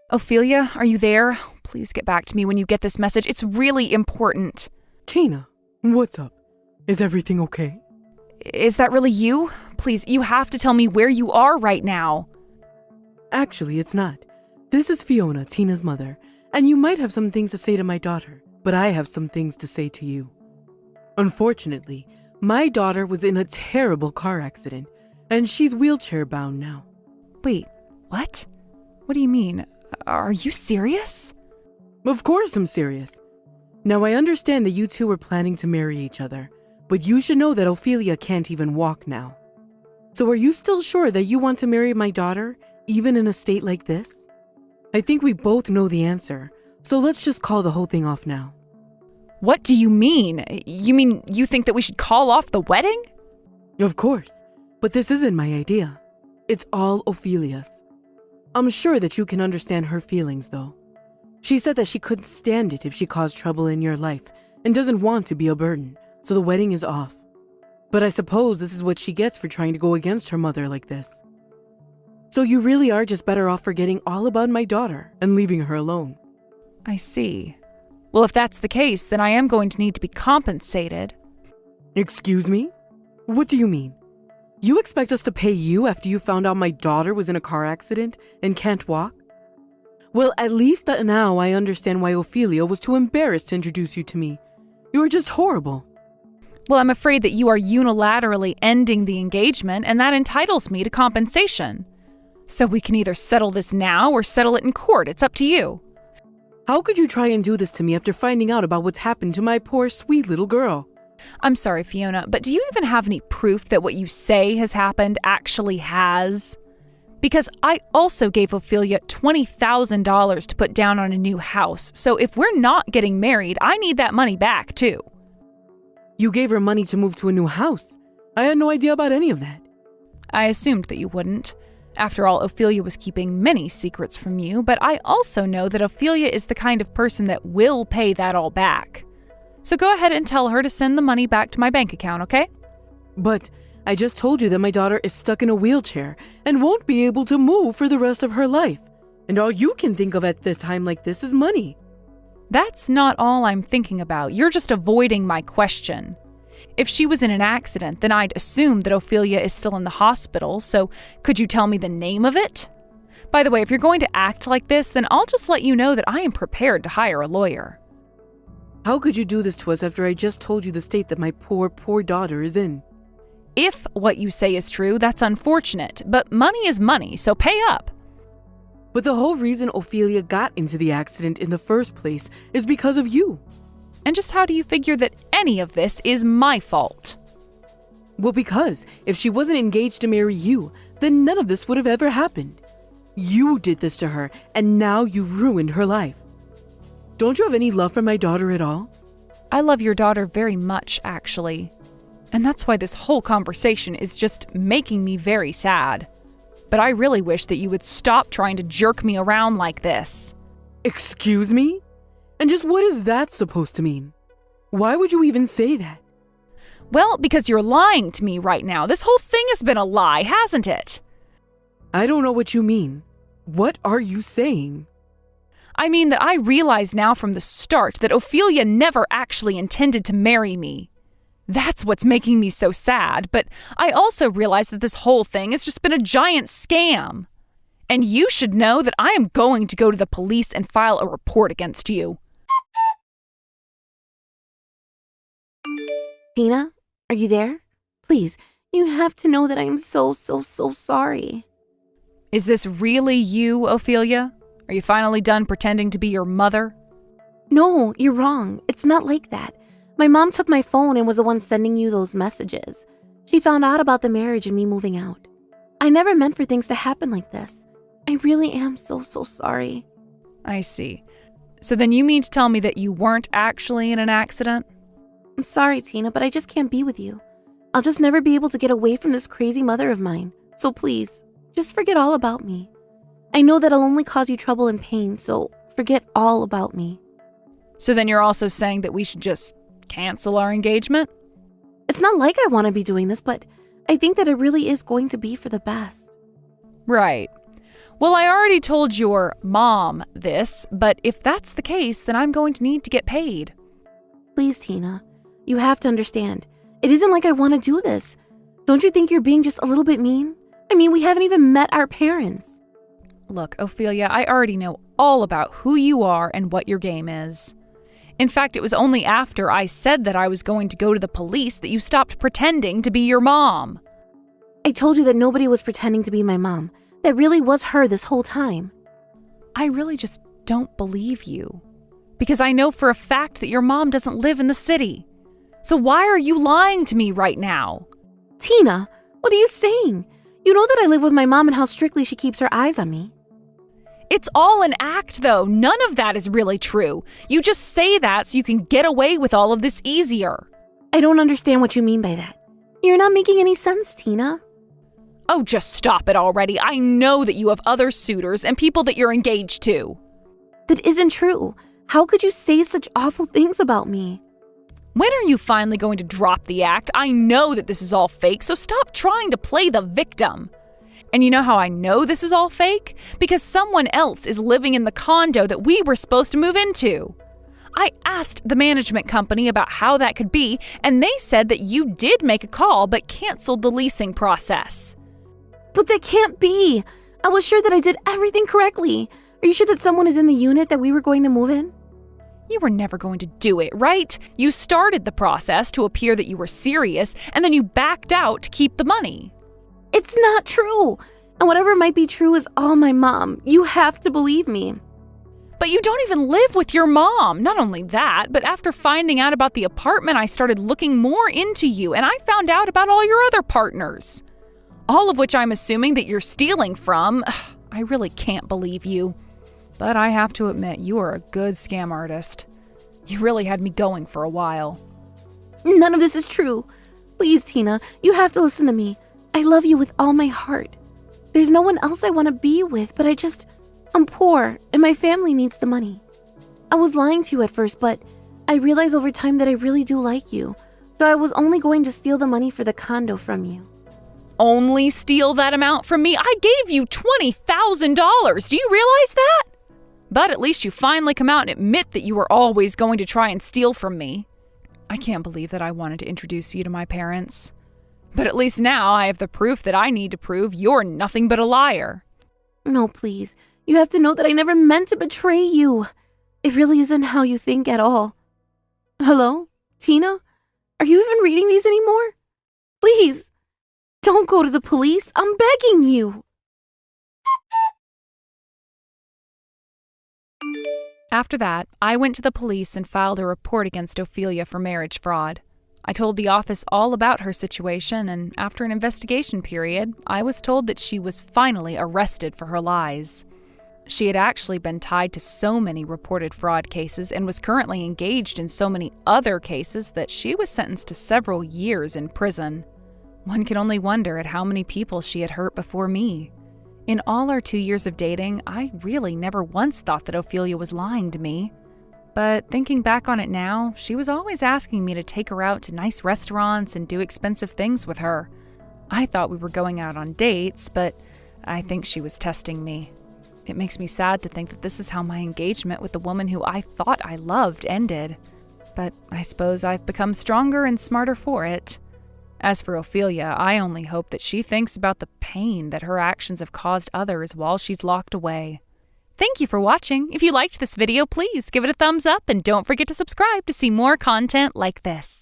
Ophelia, are you there? Please get back to me when you get this message. It's really important. Tina, what's up? Is everything okay? Is that really you? Please, you have to tell me where you are right now. Actually, it's not. This is Fiona, Tina's mother, and you might have some things to say to my daughter, but I have some things to say to you. Unfortunately, my daughter was in a terrible car accident, and she's wheelchair-bound now. Wait, what? What do you mean? Are you serious? Of course I'm serious. Now, I understand that you two were planning to marry each other, but you should know that Ophelia can't even walk now. So are you still sure that you want to marry my daughter, even in a state like this? I think we both know the answer, so let's just call the whole thing off now. What do you mean? You mean you think that we should call off the wedding? Of course, but this isn't my idea. It's all Ophelia's. I'm sure that you can understand her feelings, though. She said that she couldn't stand it if she caused trouble in your life and doesn't want to be a burden, so the wedding is off. But I suppose this is what she gets for trying to go against her mother like this. So you really are just better off forgetting all about my daughter and leaving her alone. I see. Well, if that's the case, then I am going to need to be compensated. Excuse me? What do you mean? You expect us to pay you after you found out my daughter was in a car accident and can't walk? Well, at least now I understand why Ophelia was too embarrassed to introduce you to me. You are just horrible. Well, I'm afraid that you are unilaterally ending the engagement, and that entitles me to compensation. So we can either settle this now or settle it in court. It's up to you. How could you try and do this to me after finding out about what's happened to my poor, sweet little girl? I'm sorry, Fiona, but do you even have any proof that what you say has happened actually has? Because I also gave Ophelia $20,000 to put down on a new house, so if we're not getting married, I need that money back, too. You gave her money to move to a new house. I had no idea about any of that. I assumed that you wouldn't. After all, Ophelia was keeping many secrets from you, but I also know that Ophelia is the kind of person that will pay that all back. So go ahead and tell her to send the money back to my bank account, okay? But I just told you that my daughter is stuck in a wheelchair and won't be able to move for the rest of her life. And all you can think of at this time like this is money. That's not all I'm thinking about. You're just avoiding my question. If she was in an accident, then I'd assume that Ophelia is still in the hospital, so could you tell me the name of it? By the way, if you're going to act like this, then I'll just let you know that I am prepared to hire a lawyer. How could you do this to us after I just told you the state that my poor, poor daughter is in? If what you say is true, that's unfortunate, but money is money, so pay up. But the whole reason Ophelia got into the accident in the first place is because of you. And just how do you figure that any of this is my fault? Well, because if she wasn't engaged to marry you, then none of this would have ever happened. You did this to her, and now you ruined her life. Don't you have any love for my daughter at all? I love your daughter very much, actually. And that's why this whole conversation is just making me very sad. But I really wish that you would stop trying to jerk me around like this. Excuse me? And just what is that supposed to mean? Why would you even say that? Well, because you're lying to me right now. This whole thing has been a lie, hasn't it? I don't know what you mean. What are you saying? I mean that I realize now from the start that Ophelia never actually intended to marry me. That's what's making me so sad, but I also realize that this whole thing has just been a giant scam. And you should know that I am going to go to the police and file a report against you. Tina, are you there? Please, you have to know that I am so sorry. Is this really you, Ophelia? Are you finally done pretending to be your mother? No, you're wrong. It's not like that. My mom took my phone and was the one sending you those messages. She found out about the marriage and me moving out. I never meant for things to happen like this. I really am so sorry. I see. So then you mean to tell me that you weren't actually in an accident? I'm sorry, Tina, but I just can't be with you. I'll just never be able to get away from this crazy mother of mine. So please, just forget all about me. I know that I'll only cause you trouble and pain, so forget all about me. So then you're also saying that we should just cancel our engagement? It's not like I want to be doing this, but I think that it really is going to be for the best. Right. Well, I already told your mom this, but if that's the case, then I'm going to need to get paid. Please, Tina, you have to understand. It isn't like I want to do this. Don't you think you're being just a little bit mean? I mean, we haven't even met our parents. Look, Ophelia, I already know all about who you are and what your game is. In fact, it was only after I said that I was going to go to the police that you stopped pretending to be your mom. I told you that nobody was pretending to be my mom. That really was her this whole time. I really just don't believe you. Because I know for a fact that your mom doesn't live in the city. So why are you lying to me right now? Tina, what are you saying? You know that I live with my mom and how strictly she keeps her eyes on me. It's all an act, though. None of that is really true. You just say that so you can get away with all of this easier. I don't understand what you mean by that. You're not making any sense, Tina. Oh, just stop it already. I know that you have other suitors and people that you're engaged to. That isn't true. How could you say such awful things about me? When are you finally going to drop the act? I know that this is all fake, so stop trying to play the victim. And you know how I know this is all fake? Because someone else is living in the condo that we were supposed to move into. I asked the management company about how that could be, and they said that you did make a call but canceled the leasing process. But that can't be. I was sure that I did everything correctly. Are you sure that someone is in the unit that we were going to move in? You were never going to do it, right? You started the process to appear that you were serious, and then you backed out to keep the money. It's not true. And whatever might be true is all my mom. You have to believe me. But you don't even live with your mom. Not only that, but after finding out about the apartment, I started looking more into you, and I found out about all your other partners. All of which I'm assuming that you're stealing from. I really can't believe you. But I have to admit, you are a good scam artist. You really had me going for a while. None of this is true. Please, Tina, you have to listen to me. I love you with all my heart. There's no one else I want to be with, but I'm poor, and my family needs the money. I was lying to you at first, but I realized over time that I really do like you, so I was only going to steal the money for the condo from you. Only steal that amount from me? I gave you $20,000. Do you realize that? But at least you finally come out and admit that you were always going to try and steal from me. I can't believe that I wanted to introduce you to my parents. But at least now I have the proof that I need to prove you're nothing but a liar. No, please. You have to know that I never meant to betray you. It really isn't how you think at all. Hello? Tina? Are you even reading these anymore? Please, don't go to the police. I'm begging you. After that, I went to the police and filed a report against Ophelia for marriage fraud. I told the office all about her situation, and after an investigation period, I was told that she was finally arrested for her lies. She had actually been tied to so many reported fraud cases and was currently engaged in so many other cases that she was sentenced to several years in prison. One can only wonder at how many people she had hurt before me. In all our 2 years of dating, I really never once thought that Ophelia was lying to me. But thinking back on it now, she was always asking me to take her out to nice restaurants and do expensive things with her. I thought we were going out on dates, but I think she was testing me. It makes me sad to think that this is how my engagement with the woman who I thought I loved ended. But I suppose I've become stronger and smarter for it. As for Ophelia, I only hope that she thinks about the pain that her actions have caused others while she's locked away. Thank you for watching. If you liked this video, please give it a thumbs up and don't forget to subscribe to see more content like this.